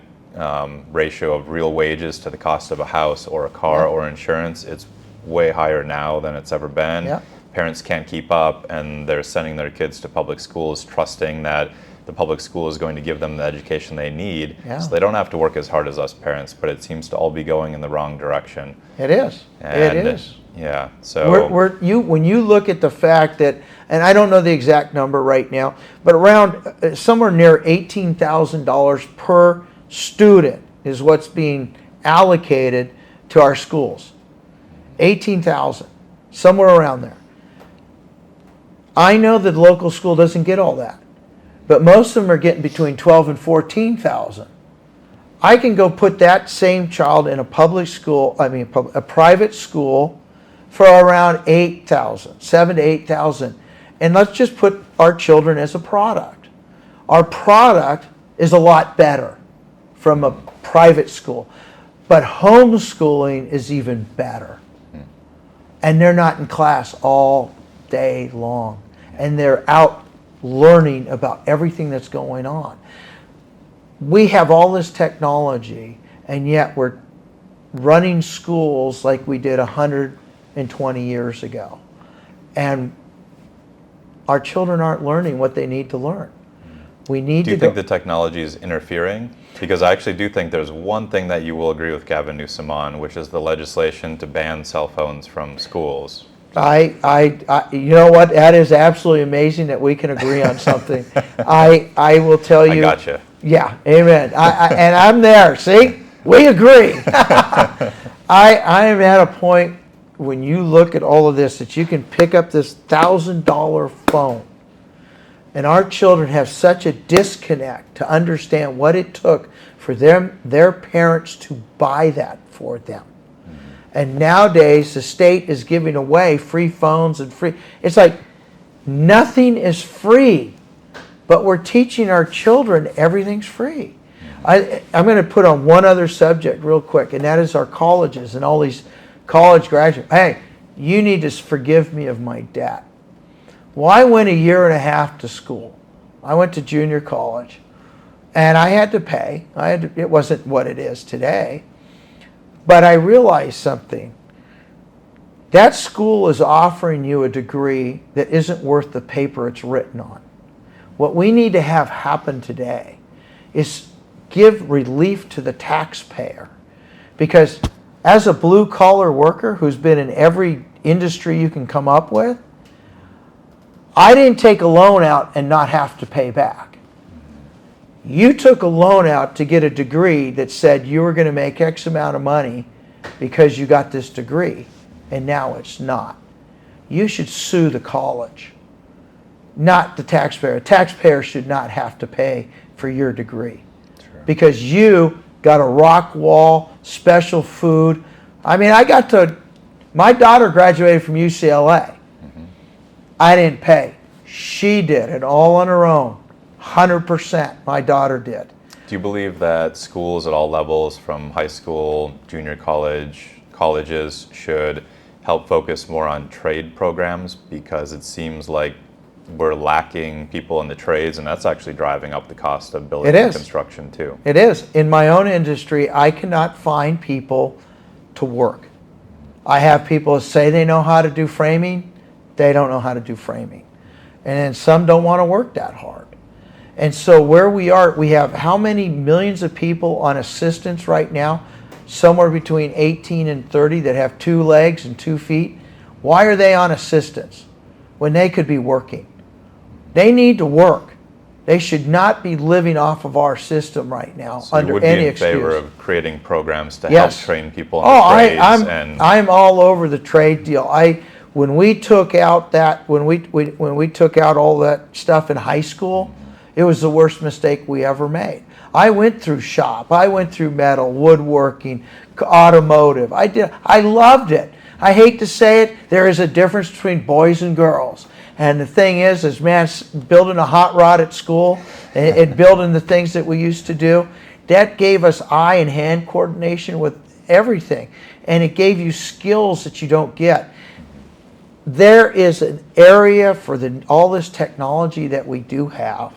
ratio of real wages to the cost of a house or a car or insurance, it's way higher now than it's ever been. Yeah. Parents can't keep up, and they're sending their kids to public schools trusting that the public school is going to give them the education they need. Yeah. So they don't have to work as hard as us parents, but it seems to all be going in the wrong direction. It is. And it is. Yeah. So when you look at the fact that, and I don't know the exact number right now, but around somewhere near $18,000 per student is what's being allocated to our schools. 18,000, somewhere around there. I know that the local school doesn't get all that, but most of them are getting between 12 and 14,000. I can go put that same child in a public school, a private school, for around 8,000, 7 to 8,000. And let's just put our children as a product. Our product is a lot better from a private school, but homeschooling is even better. And they're not in class all day long. And they're out learning about everything that's going on. We have all this technology, and yet we're running schools like we did 120 years ago. And our children aren't learning what they need to learn. We need to. Do you think the technology is interfering? Because I actually do think there's one thing that you will agree with Gavin Newsom on, which is the legislation to ban cell phones from schools. You know what? That is absolutely amazing that we can agree on something. I will tell you. I gotcha. Yeah, amen. And I'm there. See, we agree. I am at a point when you look at all of this that you can pick up this $1,000 phone, and our children have such a disconnect to understand what it took for their parents to buy that for them. And nowadays, the state is giving away free phones and free. It's like nothing is free, but we're teaching our children everything's free. I'm going to put on one other subject real quick, and that is our colleges and all these college graduates. Hey, you need to forgive me of my debt. Well, I went 1.5 years to school. I went to junior college, and I had to pay. It wasn't what it is today. But I realized something. That school is offering you a degree that isn't worth the paper it's written on. What we need to have happen today is give relief to the taxpayer. Because as a blue-collar worker who's been in every industry you can come up with, I didn't take a loan out and not have to pay back. You took a loan out to get a degree that said you were going to make X amount of money because you got this degree, and now it's not. You should sue the college, not the taxpayer. A taxpayer should not have to pay for your degree. Sure. Because you got a rock wall, special food. My daughter graduated from UCLA. Mm-hmm. I didn't pay. She did it all on her own. 100%, my daughter did. Do you believe that schools at all levels, from high school, junior college, colleges, should help focus more on trade programs? Because it seems like we're lacking people in the trades, and that's actually driving up the cost of building and construction too. It is. In my own industry, I cannot find people to work. I have people say they know how to do framing. They don't know how to do framing. And then some don't want to work that hard. And so where we are, we have how many millions of people on assistance right now? Somewhere between 18 and 30 that have 2 legs and 2 feet. Why are they on assistance when they could be working? They need to work. They should not be living off of our system right now so under you would any be in excuse. favor of creating programs to help train people in the trades? I'm all over the trade deal. When we took out when we took out all that stuff in high school, it was the worst mistake we ever made. I went through shop. I went through metal, woodworking, automotive. I loved it. I hate to say it, there is a difference between boys and girls. And the thing is man, building a hot rod at school and building the things that we used to do, that gave us eye and hand coordination with everything. And it gave you skills that you don't get. There is an area for all this technology that we do have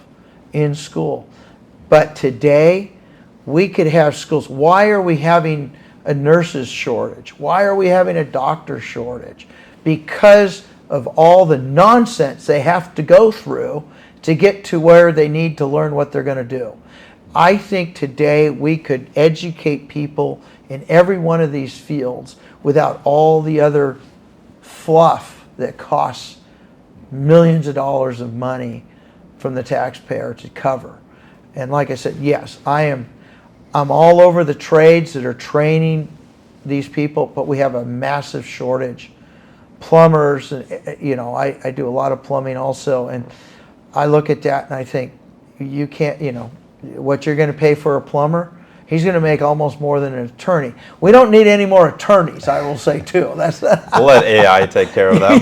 in school. But today, we could have schools. Why are we having a nurses shortage? Why are we having a doctor shortage? Because of all the nonsense they have to go through to get to where they need to learn what they're going to do. I think today we could educate people in every one of these fields without all the other fluff that costs millions of dollars of money from the taxpayer to cover. And like I said, yes, I'm all over the trades that are training these people, but we have a massive shortage. Plumbers, and I do a lot of plumbing also, and I look at that and I think, you can't, what you're going to pay for a plumber, he's going to make almost more than an attorney. We don't need any more attorneys, I will say too. We'll let AI take care of them.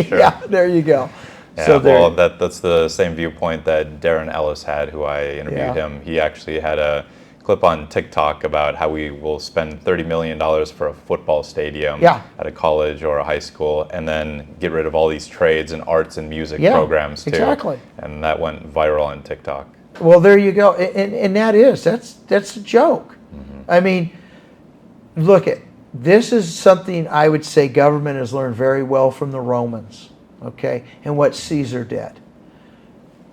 Sure. Yeah, there you go. Yeah, so well, that's the same viewpoint that Darren Ellis had, who I interviewed him. He actually had a clip on TikTok about how we will spend $30 million for a football stadium at a college or a high school, and then get rid of all these trades and arts and music programs too. Exactly. And that went viral on TikTok. Well, there you go. And that's a joke. Mm-hmm. I mean, look, this is something I would say government has learned very well from the Romans, okay, and what Caesar did.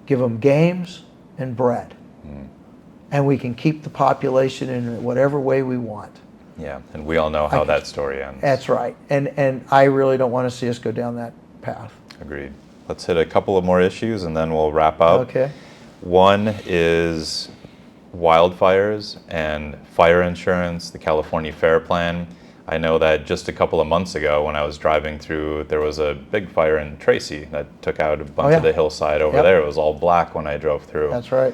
Give them games and bread. Mm. And we can keep the population in whatever way we want. Yeah, and we all know how that story ends. That's right. And I really don't want to see us go down that path. Agreed. Let's hit a couple of more issues and then we'll wrap up. Okay. One is wildfires and fire insurance, the California FAIR Plan. I know that just a couple of months ago when I was driving through, there was a big fire in Tracy that took out a bunch of the hillside over there. It was all black when I drove through. That's right.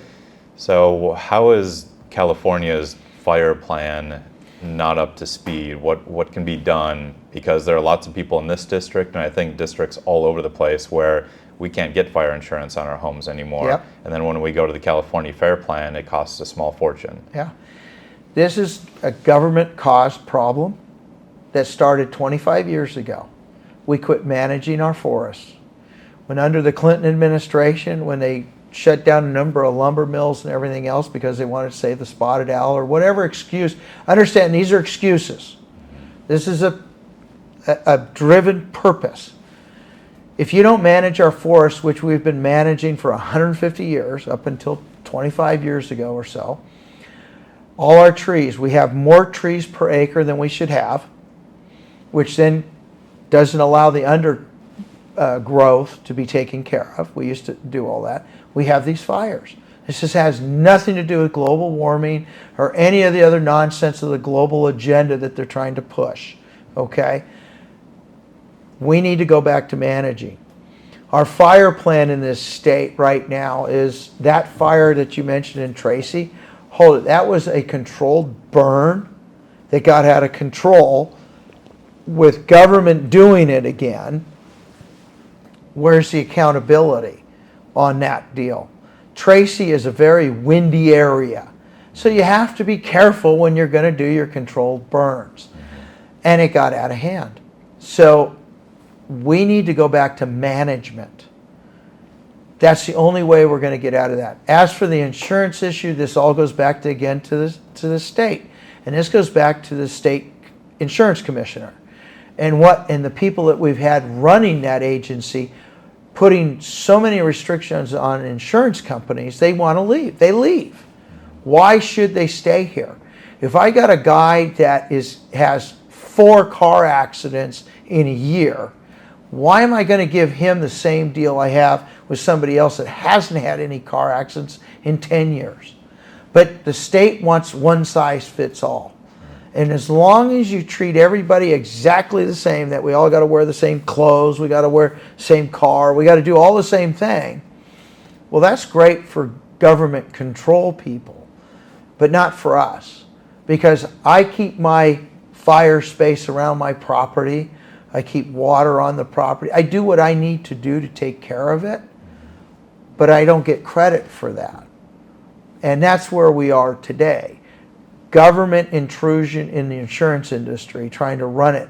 So how is California's fire plan not up to speed? What can be done? Because there are lots of people in this district, and I think districts all over the place, where we can't get fire insurance on our homes anymore. Yep. And then when we go to the California FAIR Plan, it costs a small fortune. Yeah. This is a government-caused problem that started 25 years ago. We quit managing our forests. When under the Clinton administration, when they shut down a number of lumber mills and everything else because they wanted to save the spotted owl or whatever excuse. Understand, these are excuses. This is a driven purpose. If you don't manage our forests, which we've been managing for 150 years, up until 25 years ago or so, all our trees, we have more trees per acre than we should have, which then doesn't allow the undergrowth to be taken care of. We used to do all that. We have these fires. This just has nothing to do with global warming or any of the other nonsense of the global agenda that they're trying to push, okay? We need to go back to managing. Our fire plan in this state right now is that fire that you mentioned in Tracy. Hold it, that was a controlled burn that got out of control with government doing it again. Where's the accountability on that deal? Tracy is a very windy area, so you have to be careful when you're going to do your controlled burns. And it got out of hand. So we need to go back to management. That's the only way we're going to get out of that. As for the insurance issue, this all goes back to the state. And this goes back to the state insurance commissioner. And the people that we've had running that agency, putting so many restrictions on insurance companies, they want to leave. They leave. Why should they stay here? If I got a guy that has 4 car accidents in a year, why am I going to give him the same deal I have with somebody else that hasn't had any car accidents in 10 years? But the state wants one size fits all. And as long as you treat everybody exactly the same, that we all got to wear the same clothes, we got to wear the same car, we got to do all the same thing, well, that's great for government control people, but not for us. Because I keep my fire space around my property, I keep water on the property, I do what I need to do to take care of it, but I don't get credit for that. And that's where we are today. Government intrusion in the insurance industry, trying to run it.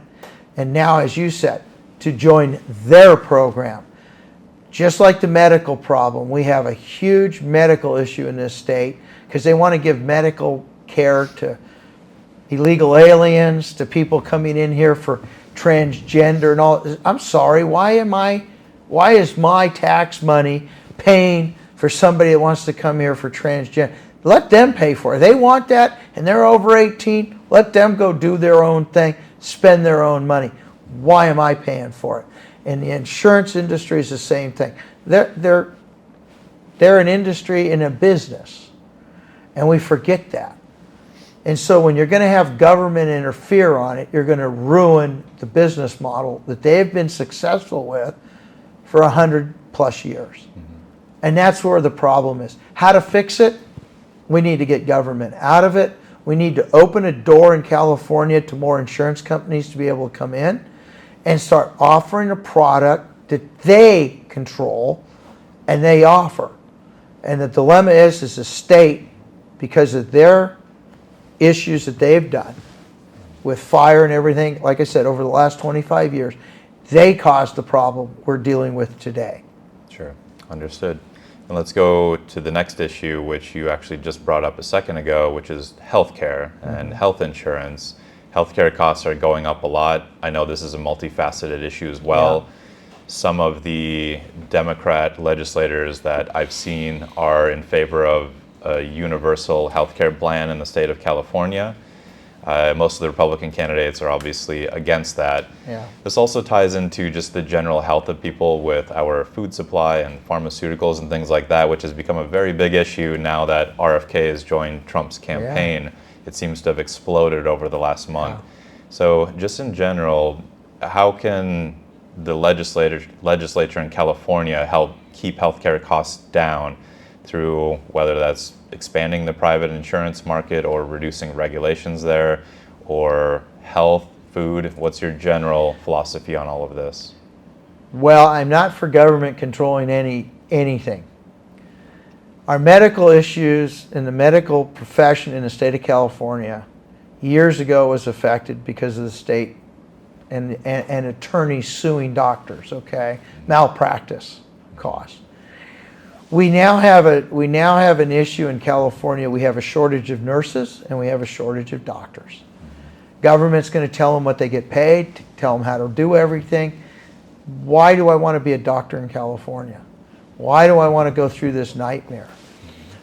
And now, as you said, to join their program. Just like the medical problem, we have a huge medical issue in this state because they want to give medical care to illegal aliens, to people coming in here for transgender and all. I'm sorry, why is my tax money paying for somebody that wants to come here for transgender? Let them pay for it. They want that and they're over 18, let them go do their own thing, spend their own money. Why am I paying for it? And the insurance industry is the same thing. They're an industry and a business, and we forget that. And so when you're going to have government interfere on it, you're going to ruin the business model that they've been successful with for 100+ years. Mm-hmm. And that's where the problem is. How to fix it? We need to get government out of it. We need to open a door in California to more insurance companies to be able to come in and start offering a product that they control and they offer. And the dilemma is the state, because of their issues that they've done with fire and everything, like I said, over the last 25 years, they caused the problem we're dealing with today. Sure, understood. And let's go to the next issue, which you actually just brought up a second ago, which is healthcare and health insurance. Healthcare costs are going up a lot. I know this is a multifaceted issue as well. Yeah. Some of the Democrat legislators that I've seen are in favor of a universal healthcare plan in the state of California. Most of the Republican candidates are obviously against that. Yeah. This also ties into just the general health of people with our food supply and pharmaceuticals and things like that, which has become a very big issue now that RFK has joined Trump's campaign. Yeah. It seems to have exploded over the last month. Yeah. So just in general, how can the legislature in California help keep healthcare costs down through whether that's expanding the private insurance market or reducing regulations there, or health, food? What's your general philosophy on all of this? Well, I'm not for government controlling anything. Our medical issues in the medical profession in the state of California years ago was affected because of the state and attorneys suing doctors, okay? Malpractice costs. We now have an issue in California. We have a shortage of nurses and we have a shortage of doctors. Government's going to tell them what they get paid, tell them how to do everything. Why do I want to be a doctor in California? Why do I want to go through this nightmare?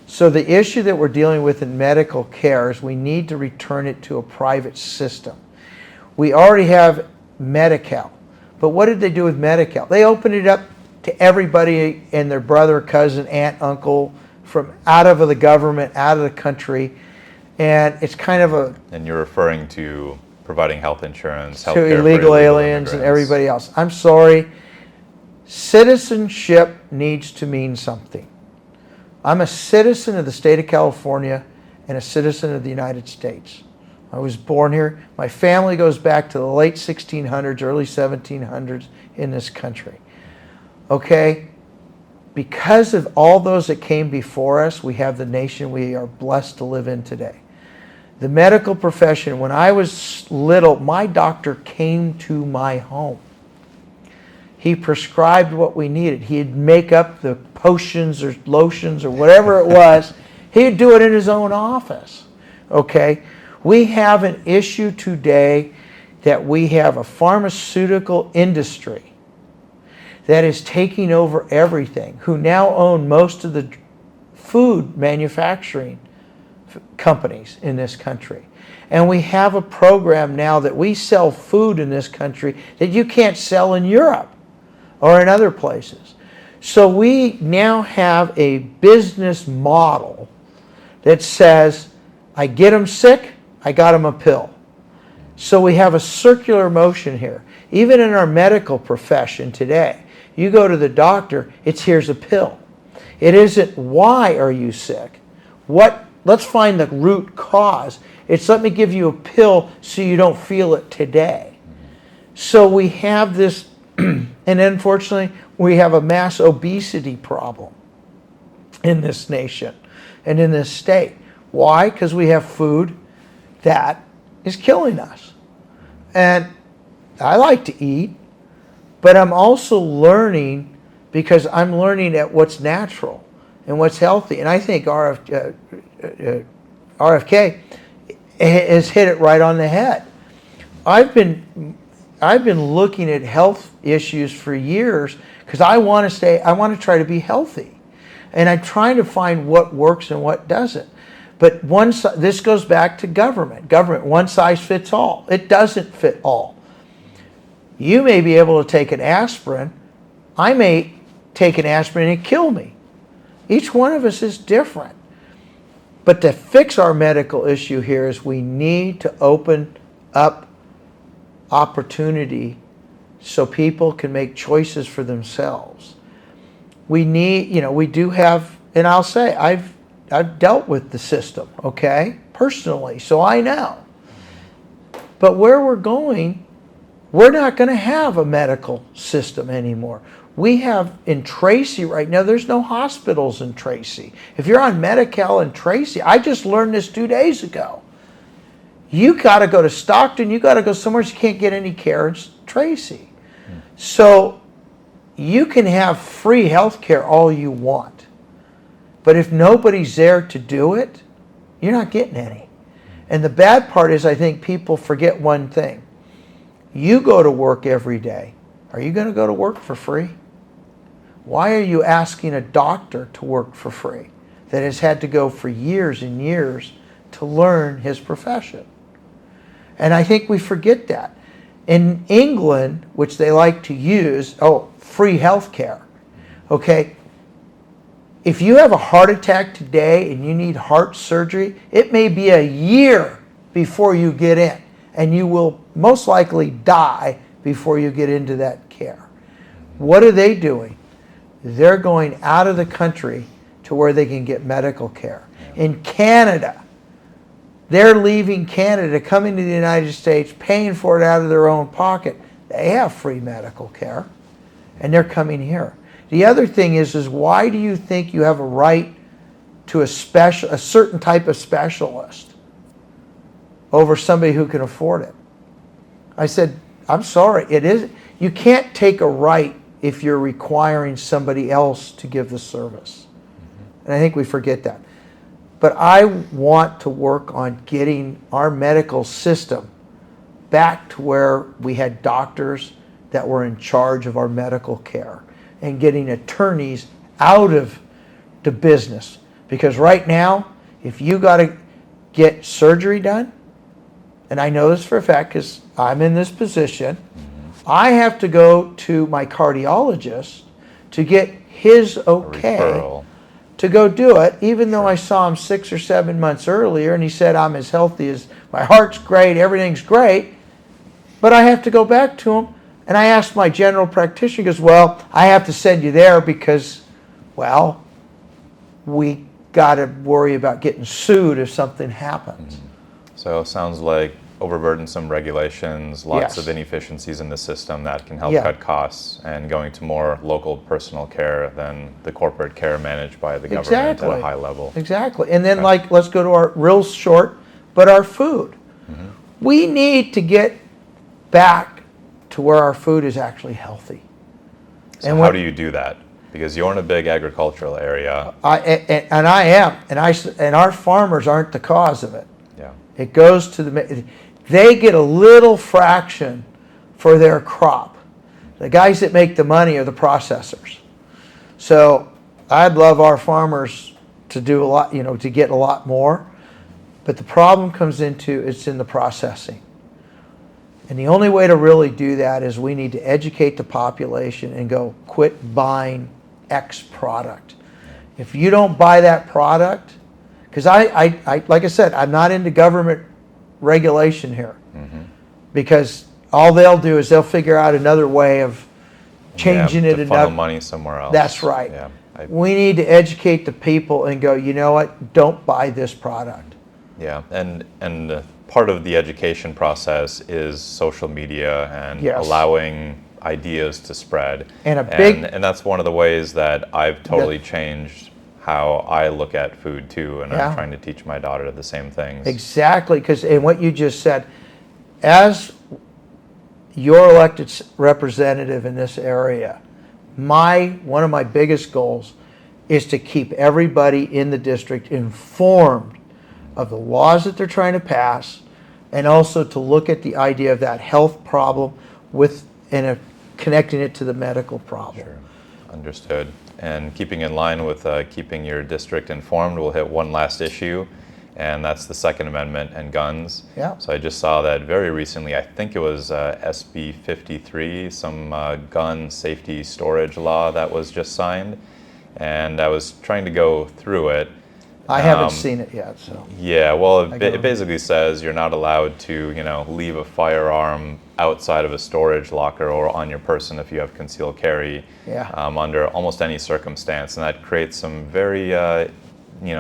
So the issue that we're dealing with in medical care is we need to return it to a private system. We already have Medi-Cal, but what did they do with Medi-Cal? They opened it up to everybody and their brother, cousin, aunt, uncle from out of the government, out of the country, and it's kind of a... And you're referring to providing health insurance, health to care illegal for aliens and everybody else. I'm sorry. Citizenship needs to mean something. I'm a citizen of the state of California and a citizen of the United States. I was born here. My family goes back to the late 1600s, early 1700s in this country. Okay? Because of all those that came before us, we have the nation we are blessed to live in today. The medical profession, when I was little, my doctor came to my home. He prescribed what we needed. He'd make up the potions or lotions or whatever it was. He'd do it in his own office. Okay? We have an issue today that we have a pharmaceutical industry that is taking over everything, who now own most of the food manufacturing companies in this country. And we have a program now that we sell food in this country that you can't sell in Europe or in other places. So we now have a business model that says, I get them sick, I got them a pill. So we have a circular motion here. Even in our medical profession today, you go to the doctor, it's here's a pill. It isn't why are you sick? Let's find the root cause. It's let me give you a pill so you don't feel it today. So we have this, and unfortunately, we have a mass obesity problem in this nation and in this state. Why? Because we have food that is killing us. And I like to eat, but I'm also learning because I'm learning at what's natural and what's healthy. And I think RFK has hit it right on the head. I've been looking at health issues for years because I want to try to be healthy. And I'm trying to find what works and what doesn't. But this goes back to government. Government, one size fits all. It doesn't fit all. You may be able to take an aspirin. I may take an aspirin and it kill me. Each one of us is different. But to fix our medical issue here is we need to open up opportunity so people can make choices for themselves. We need, we do have, and I'll say, I've dealt with the system, okay, personally, so I know. But where we're going, we're not going to have a medical system anymore. We have in Tracy right now, there's no hospitals in Tracy. If you're on Medi-Cal in Tracy, I just learned this 2 days ago. You got to go to Stockton, you got to go somewhere you can't get any care in Tracy. So you can have free health care all you want. But if nobody's there to do it, you're not getting any. And the bad part is I think people forget one thing. You go to work every day. Are you going to go to work for free? Why are you asking a doctor to work for free that has had to go for years and years to learn his profession? And I think we forget that. In England, which they like to use, free health care. Okay, if you have a heart attack today and you need heart surgery, it may be a year before you get in. And you will most likely die before you get into that care. What are they doing? They're going out of the country to where they can get medical care. In Canada, they're leaving Canada, coming to the United States, paying for it out of their own pocket. They have free medical care, and they're coming here. The other thing is why do you think you have a right to a certain type of specialist over somebody who can afford it? I said, I'm sorry, it is. You can't take a right if you're requiring somebody else to give the service. And I think we forget that. But I want to work on getting our medical system back to where we had doctors that were in charge of our medical care and getting attorneys out of the business. Because right now, if you got to get surgery done, and I know this for a fact because I'm in this position, I have to go to my cardiologist to get his okay to go do it, even though I saw him 6 or 7 months earlier and he said I'm as healthy as, my heart's great, everything's great, but I have to go back to him. And I asked my general practitioner, he goes, well, I have to send you there because, well, we got to worry about getting sued if something happens. So it sounds like overburdensome regulations, lots of inefficiencies in the system that can help cut costs, and going to more local personal care than the corporate care managed by the government at a high level. Exactly. And then let's go to our real short, but our food. We need to get back to where our food is actually healthy. So how do you do that? Because you're in a big agricultural area. I am, and our farmers aren't the cause of it. Yeah. It goes to they get a little fraction for their crop. The guys that make the money are the processors. So I'd love our farmers to do a lot, to get a lot more. But the problem comes it's in the processing. And the only way to really do that is we need to educate the population and go quit buying X product. If you don't buy that product, because I like I said, I'm not into government regulation here. because all they'll do is they'll figure out another way of changing it to funnel enough. money somewhere else. That's right. Yeah, We need to educate the people and go, you know what, don't buy this product. Yeah, and part of the education process is social media and Yes. allowing ideas to spread. And and that's one of the ways that I've totally changed how I look at food too, and Yeah. I'm trying to teach my daughter the same things. Exactly, because in what you just said, as your elected representative in this area, one of my biggest goals is to keep everybody in the district informed of the laws that they're trying to pass, and also to look at the idea of that health problem connecting it to the medical problem. Sure, understood. And keeping in line with keeping your district informed, we'll hit one last issue, and that's the Second Amendment and guns. Yeah. So I just saw that very recently, I think it was SB 53, some gun safety storage law that was just signed, and I was trying to go through it. I haven't seen it yet, so. Yeah, well, it basically says you're not allowed to, leave a firearm outside of a storage locker or on your person if you have concealed carry. Yeah. Under almost any circumstance, and that creates some very,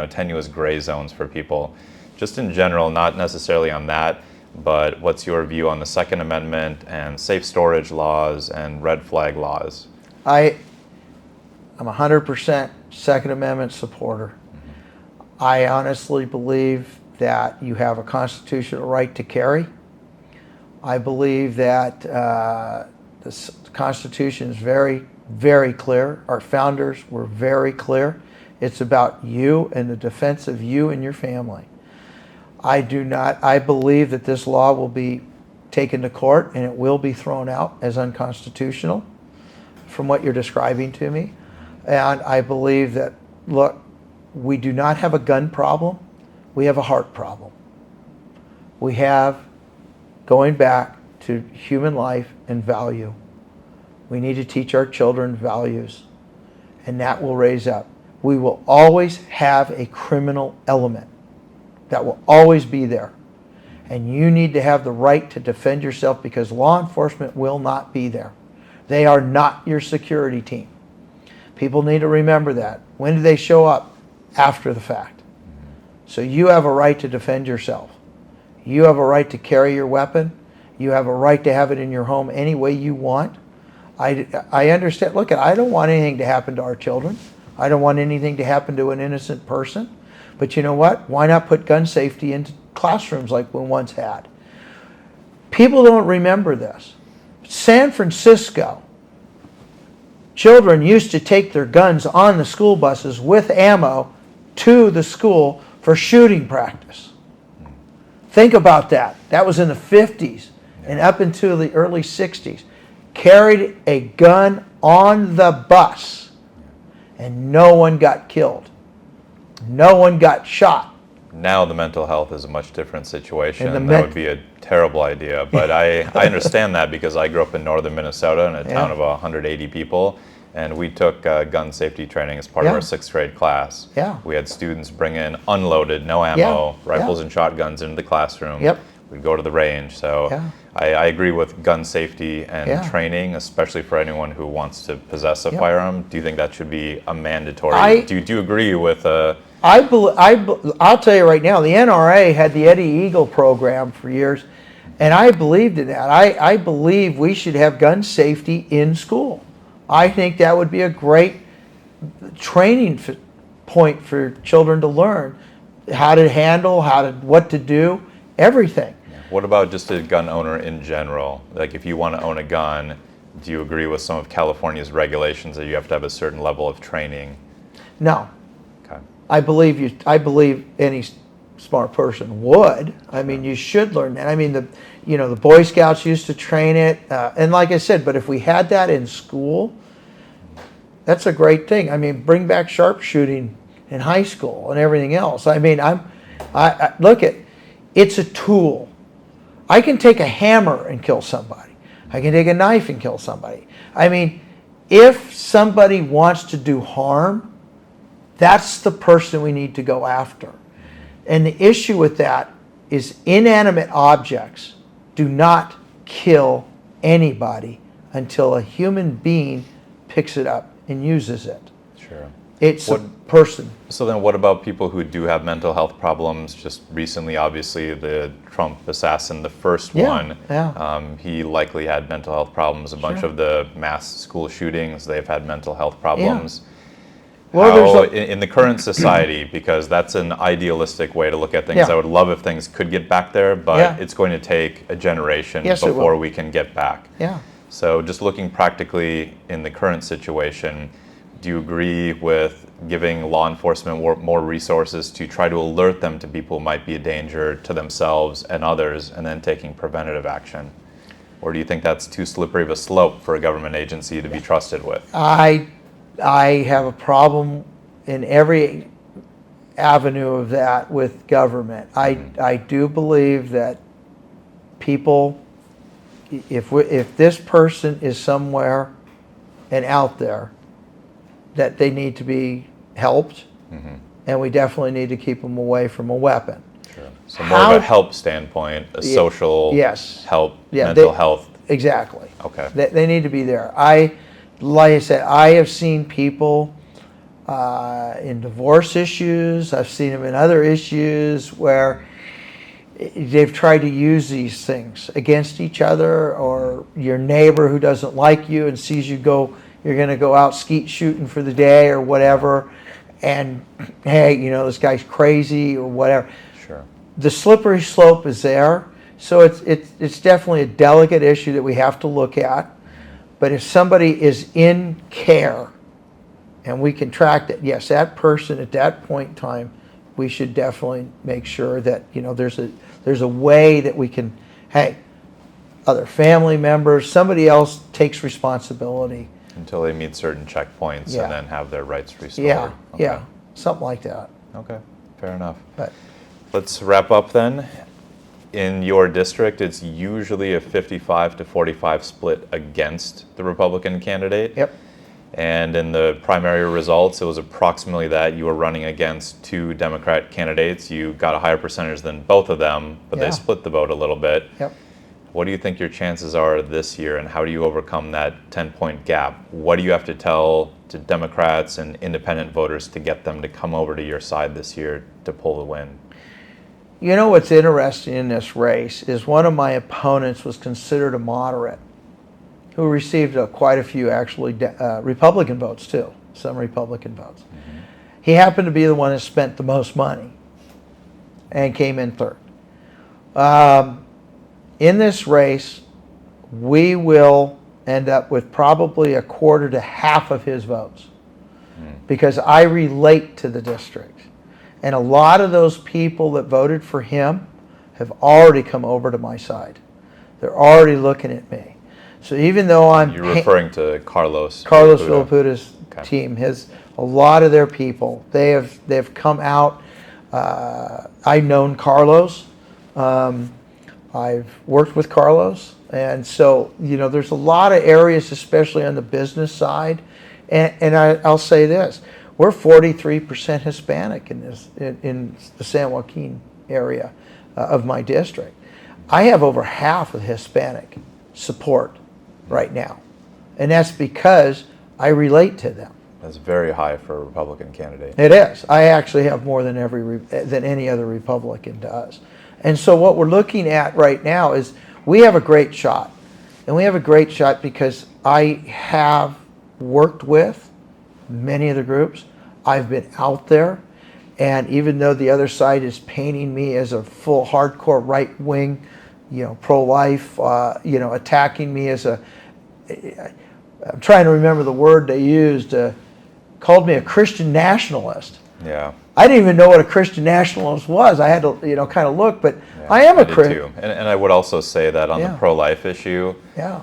tenuous gray zones for people. Just in general, not necessarily on that, but what's your view on the Second Amendment and safe storage laws and red flag laws? I'm 100% Second Amendment supporter. I honestly believe that you have a constitutional right to carry. I believe that the Constitution is very, very clear. Our founders were very clear. It's about you and the defense of you and your family. I believe that this law will be taken to court and it will be thrown out as unconstitutional from what you're describing to me. And I believe that, look, we do not have a gun problem. We have a heart problem. We have, going back to human life and value, we need to teach our children values, and that will raise up. We will always have a criminal element. That will always be there. And you need to have the right to defend yourself, because law enforcement will not be there. They are not your security team. People need to remember that. When do they show up? After the fact. So you have a right to defend yourself. You have a right to carry your weapon. You have a right to have it in your home any way you want. I understand. Look, I don't want anything to happen to our children. I don't want anything to happen to an innocent person. But you know what? Why not put gun safety into classrooms like we once had? People don't remember this. San Francisco, children used to take their guns on the school buses with ammo to the school for shooting practice. Think about that. That was in the 50s and up into the early 60s. Carried a gun on the bus and no one got killed. No one got shot. Now the mental health is a much different situation, and that would be a terrible idea. But I understand that, because I grew up in northern Minnesota in a town of 180 people, and we took gun safety training as part of our 6th grade class. Yeah. We had students bring in unloaded, no ammo, rifles and shotguns into the classroom. Yep. We'd go to the range. So I agree with gun safety and training, especially for anyone who wants to possess a firearm. Do you think that should be a mandatory? Do you agree with I'll tell you right now, the NRA had the Eddie Eagle program for years, and I believed in that. I believe we should have gun safety in school. I think that would be a great training point for children to learn how to handle, what to do, everything. What about just a gun owner in general? Like, if you want to own a gun, do you agree with some of California's regulations that you have to have a certain level of training? No. Okay. I believe any smart person would. I mean, you should learn that. I mean, the Boy Scouts used to train it, and like I said, but if we had that in school, that's a great thing. I mean, bring back sharpshooting in high school and everything else. I mean, I look at, it's a tool. I can take a hammer and kill somebody. I can take a knife and kill somebody. I mean, if somebody wants to do harm, that's the person we need to go after. And the issue with that is inanimate objects do not kill anybody until a human being picks it up and uses it. Sure. It's a person. So then what about people who do have mental health problems? Just recently, obviously, the Trump assassin, the first one, he likely had mental health problems. A bunch of the mass school shootings, they've had mental health problems. Well, in the current society, because that's an idealistic way to look at things, I would love if things could get back there, but it's going to take a generation before we can get back. So just looking practically in the current situation, do you agree with giving law enforcement more resources to try to alert them to people who might be a danger to themselves and others, and then taking preventative action? Or do you think that's too slippery of a slope for a government agency to be trusted with? I have a problem in every avenue of that with government. I do believe that people, if this person is somewhere and out there, that they need to be helped, and we definitely need to keep them away from a weapon. Sure. So more of a help standpoint, a social help, mental health. Exactly. Okay. They need to be there. Like I said, I have seen people in divorce issues. I've seen them in other issues where they've tried to use these things against each other, or your neighbor who doesn't like you and sees you go, you're going to go out skeet shooting for the day or whatever, and hey, this guy's crazy or whatever. Sure. The slippery slope is there, so it's definitely a delicate issue that we have to look at. But if somebody is in care and we can track that, yes, that person at that point in time, we should definitely make sure that there's a way that we can, hey, other family members, somebody else takes responsibility. Until they meet certain checkpoints and then have their rights restored. Yeah, something like that. Okay, fair enough. But let's wrap up then. In your district, it's usually a 55 to 45 split against the Republican candidate. Yep. And in the primary results, it was approximately that. You were running against two Democrat candidates. You got a higher percentage than both of them, but they split the vote a little bit. Yep. What do you think your chances are this year, and how do you overcome that 10-point gap? What do you have to tell to Democrats and independent voters to get them to come over to your side this year to pull the win? What's interesting in this race is one of my opponents was considered a moderate, who received quite a few actually Republican votes too, some Republican votes. He happened to be the one that spent the most money and came in third. In this race, we will end up with probably a quarter to half of his votes, because I relate to the district. And a lot of those people that voted for him have already come over to my side. They're already looking at me. So even though You're referring to Carlos Villaputa's team, a lot of their people, they've come out. I've known Carlos. I've worked with Carlos. And so, there's a lot of areas, especially on the business side. And I'll say this. We're 43% Hispanic in the San Joaquin area of my district. I have over half of Hispanic support right now, and that's because I relate to them. That's very high for a Republican candidate. It is. I actually have more than any other Republican does. And so what we're looking at right now is we have a great shot, and we have a great shot because I have worked with many of the groups. I've been out there, and even though the other side is painting me as a full hardcore right-wing, pro-life, attacking me as I'm trying to remember the word they used, called me a Christian nationalist. Yeah. I didn't even know what a Christian nationalist was. I had to, kind of look, but I am a Christian. And I would also say that on the pro-life issue, Yeah.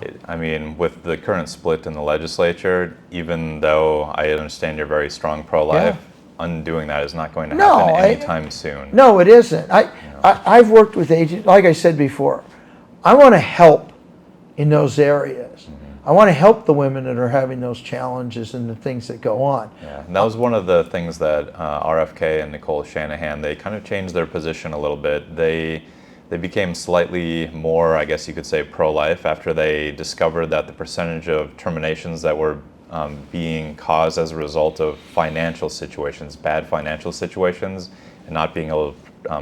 With the current split in the legislature, even though I understand you're very strong pro-life, undoing that is not going to happen anytime soon. No, it isn't. I've worked with agents, like I said before, I want to help in those areas. I want to help the women that are having those challenges and the things that go on. Yeah, and that was one of the things that RFK and Nicole Shanahan, they kind of changed their position a little bit. they became slightly more, I guess you could say, pro-life after they discovered that the percentage of terminations that were being caused as a result of financial situations, bad financial situations, and not being able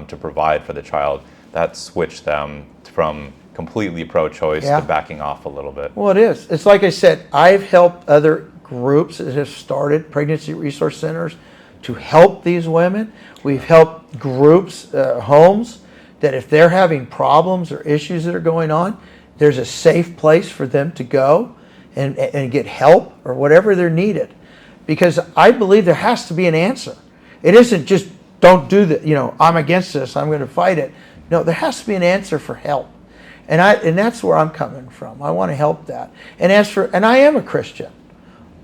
to provide for the child, that switched them from completely pro-choice to backing off a little bit. Well, it is. It's like I said, I've helped other groups that have started pregnancy resource centers to help these women. We've helped groups, homes, that if they're having problems or issues that are going on, there's a safe place for them to go and get help or whatever they're needed. Because I believe there has to be an answer. It isn't just, don't do that, I'm against this, I'm going to fight it. No, there has to be an answer for help. And that's where I'm coming from. I want to help that. And I am a Christian.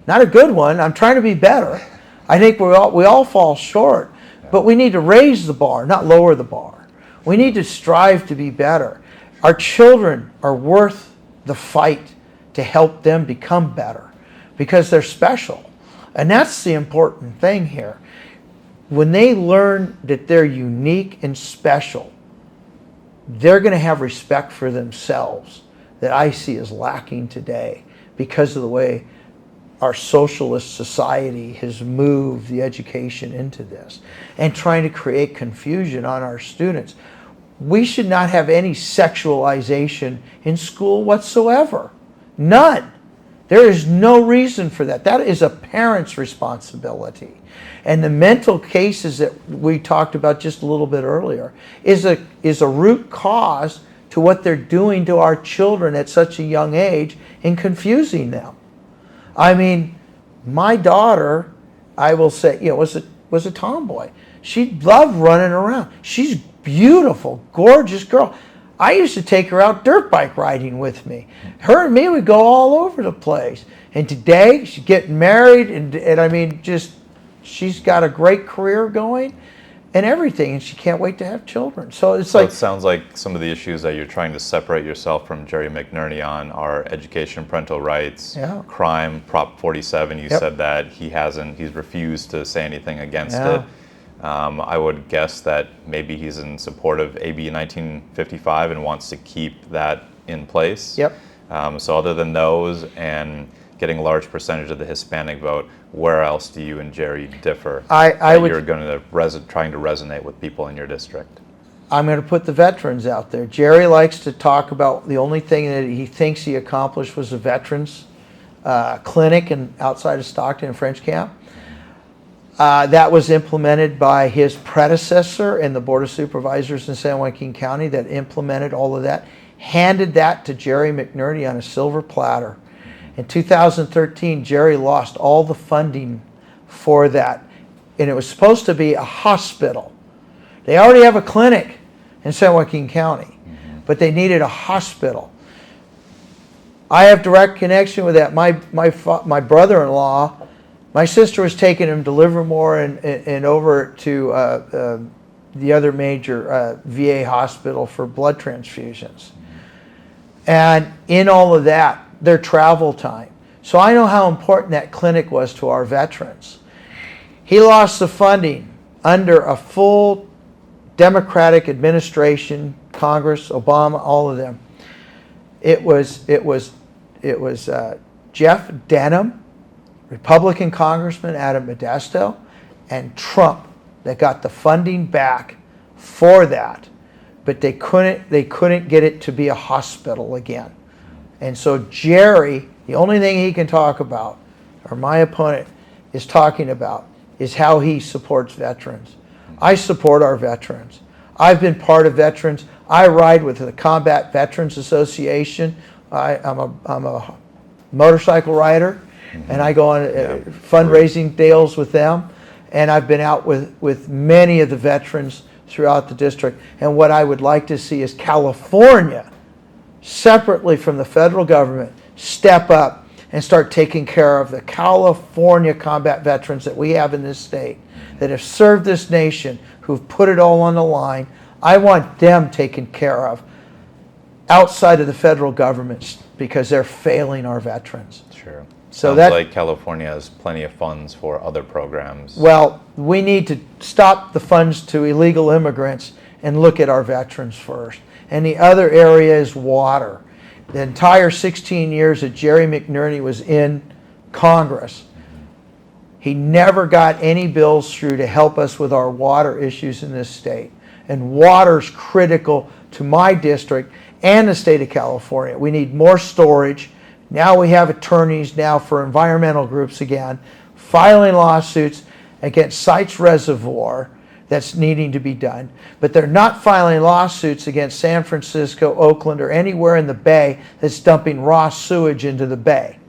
Not a good one. I'm trying to be better. I think we all fall short. But we need to raise the bar, not lower the bar. We need to strive to be better. Our children are worth the fight to help them become better because they're special. And that's the important thing here. When they learn that they're unique and special, they're going to have respect for themselves that I see as lacking today because of the way our socialist society has moved the education into this and trying to create confusion on our students. We should not have any sexualization in school whatsoever. None. There is no reason for that. That is a parent's responsibility. And the mental cases that we talked about just a little bit earlier is a root cause to what they're doing to our children at such a young age in confusing them. I mean, my daughter, I will say, was a tomboy. She loved running around. She's beautiful, gorgeous girl. I used to take her out dirt bike riding with me. Her and me would go all over the place. And today, she's getting married, and I mean, she's got a great career going and everything, and she can't wait to have children. So it sounds like some of the issues that you're trying to separate yourself from Jerry McNerney on are education, parental rights, crime, Prop 47. You said that he's refused to say anything against it. I would guess that maybe he's in support of AB 1955 and wants to keep that in place. So other than those and getting a large percentage of the Hispanic vote, where else do you and Jerry differ? You're going to trying to resonate with people in your district. I'm going to put the veterans out there. Jerry likes to talk about the only thing that he thinks he accomplished was a veterans clinic outside of Stockton and French Camp. That was implemented by his predecessor in the Board of Supervisors in San Joaquin County that implemented all of that, handed that to Jerry McNerney on a silver platter. In 2013, Jerry lost all the funding for that, and it was supposed to be a hospital. They already have a clinic in San Joaquin County, but they needed a hospital. I have direct connection with that. My brother-in-law, my sister was taking him to Livermore and over to the other major VA hospital for blood transfusions. And in all of that, their travel time. So I know how important that clinic was to our veterans. He lost the funding under a full Democratic administration, Congress, Obama, all of them. It was Jeff Denham, Republican Congressman Adam Modesto, and Trump that got the funding back for that, but they couldn't get it to be a hospital again. And so Jerry, the only thing he can talk about, or my opponent is talking about, is how he supports veterans. I support our veterans. I've been part of veterans. I ride with the Combat Veterans Association. I'm a motorcycle rider, and I go on fundraising deals with them. And I've been out with many of the veterans throughout the district. And what I would like to see is California, separately from the federal government, step up and start taking care of the California combat veterans that we have in this state that have served this nation, who've put it all on the line. I want them taken care of outside of the federal government because they're failing our veterans. Sure. So Sounds like California has plenty of funds for other programs. Well, we need to stop the funds to illegal immigrants and look at our veterans first. and the other area is water. The entire 16 years that Jerry McNerney was in Congress, he never got any bills through to help us with our water issues in this state. And water's critical to my district and the state of California. We need more storage. Now we have attorneys now for environmental groups again, filing lawsuits against Sites Reservoir that's needing to be done. But they're not filing lawsuits against San Francisco, Oakland, or anywhere in the Bay that's dumping raw sewage into the Bay,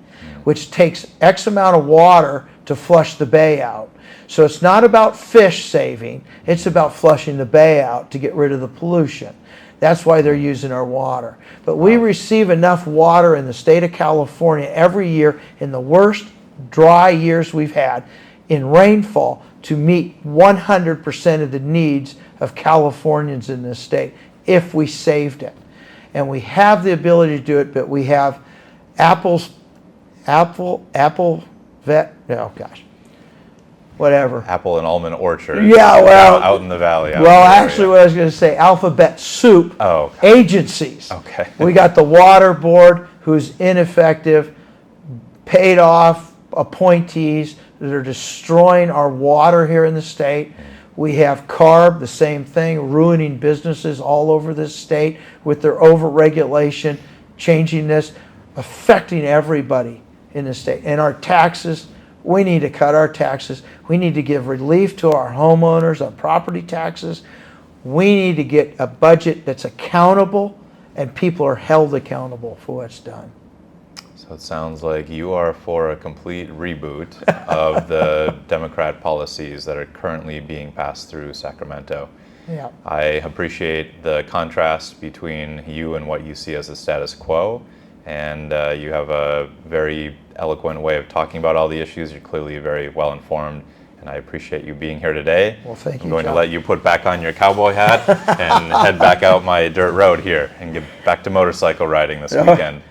which takes X amount of water to flush the Bay out. So it's not about fish saving, it's about flushing the Bay out to get rid of the pollution. That's why they're using our water. But we receive enough water in the state of California every year in the worst dry years we've had in rainfall to meet 100% of the needs of Californians in this state if we saved it. And we have the ability to do it, but we have oh gosh, whatever. Apple and almond orchard. Yeah, well, out in the valley. Well, actually, what I was going to say, alphabet soup agencies. Okay. We got the water board, who's ineffective, paid off appointees that are destroying our water here in the state. We have CARB, the same thing, ruining businesses all over this state with their overregulation, changing this, affecting everybody in the state. And our taxes, we need to cut our taxes. We need to give relief to our homeowners on property taxes. We need to get a budget that's accountable and people are held accountable for what's done. So it sounds like you are for a complete reboot of the Democrat policies that are currently being passed through Sacramento. Yeah. I appreciate the contrast between you and what you see as the status quo, and you have a very eloquent way of talking about all the issues. You're clearly very well informed, and I appreciate you being here today. Well, thank you, I'm going John. to let you put back on your cowboy hat and head back out my dirt road here and get back to motorcycle riding this weekend.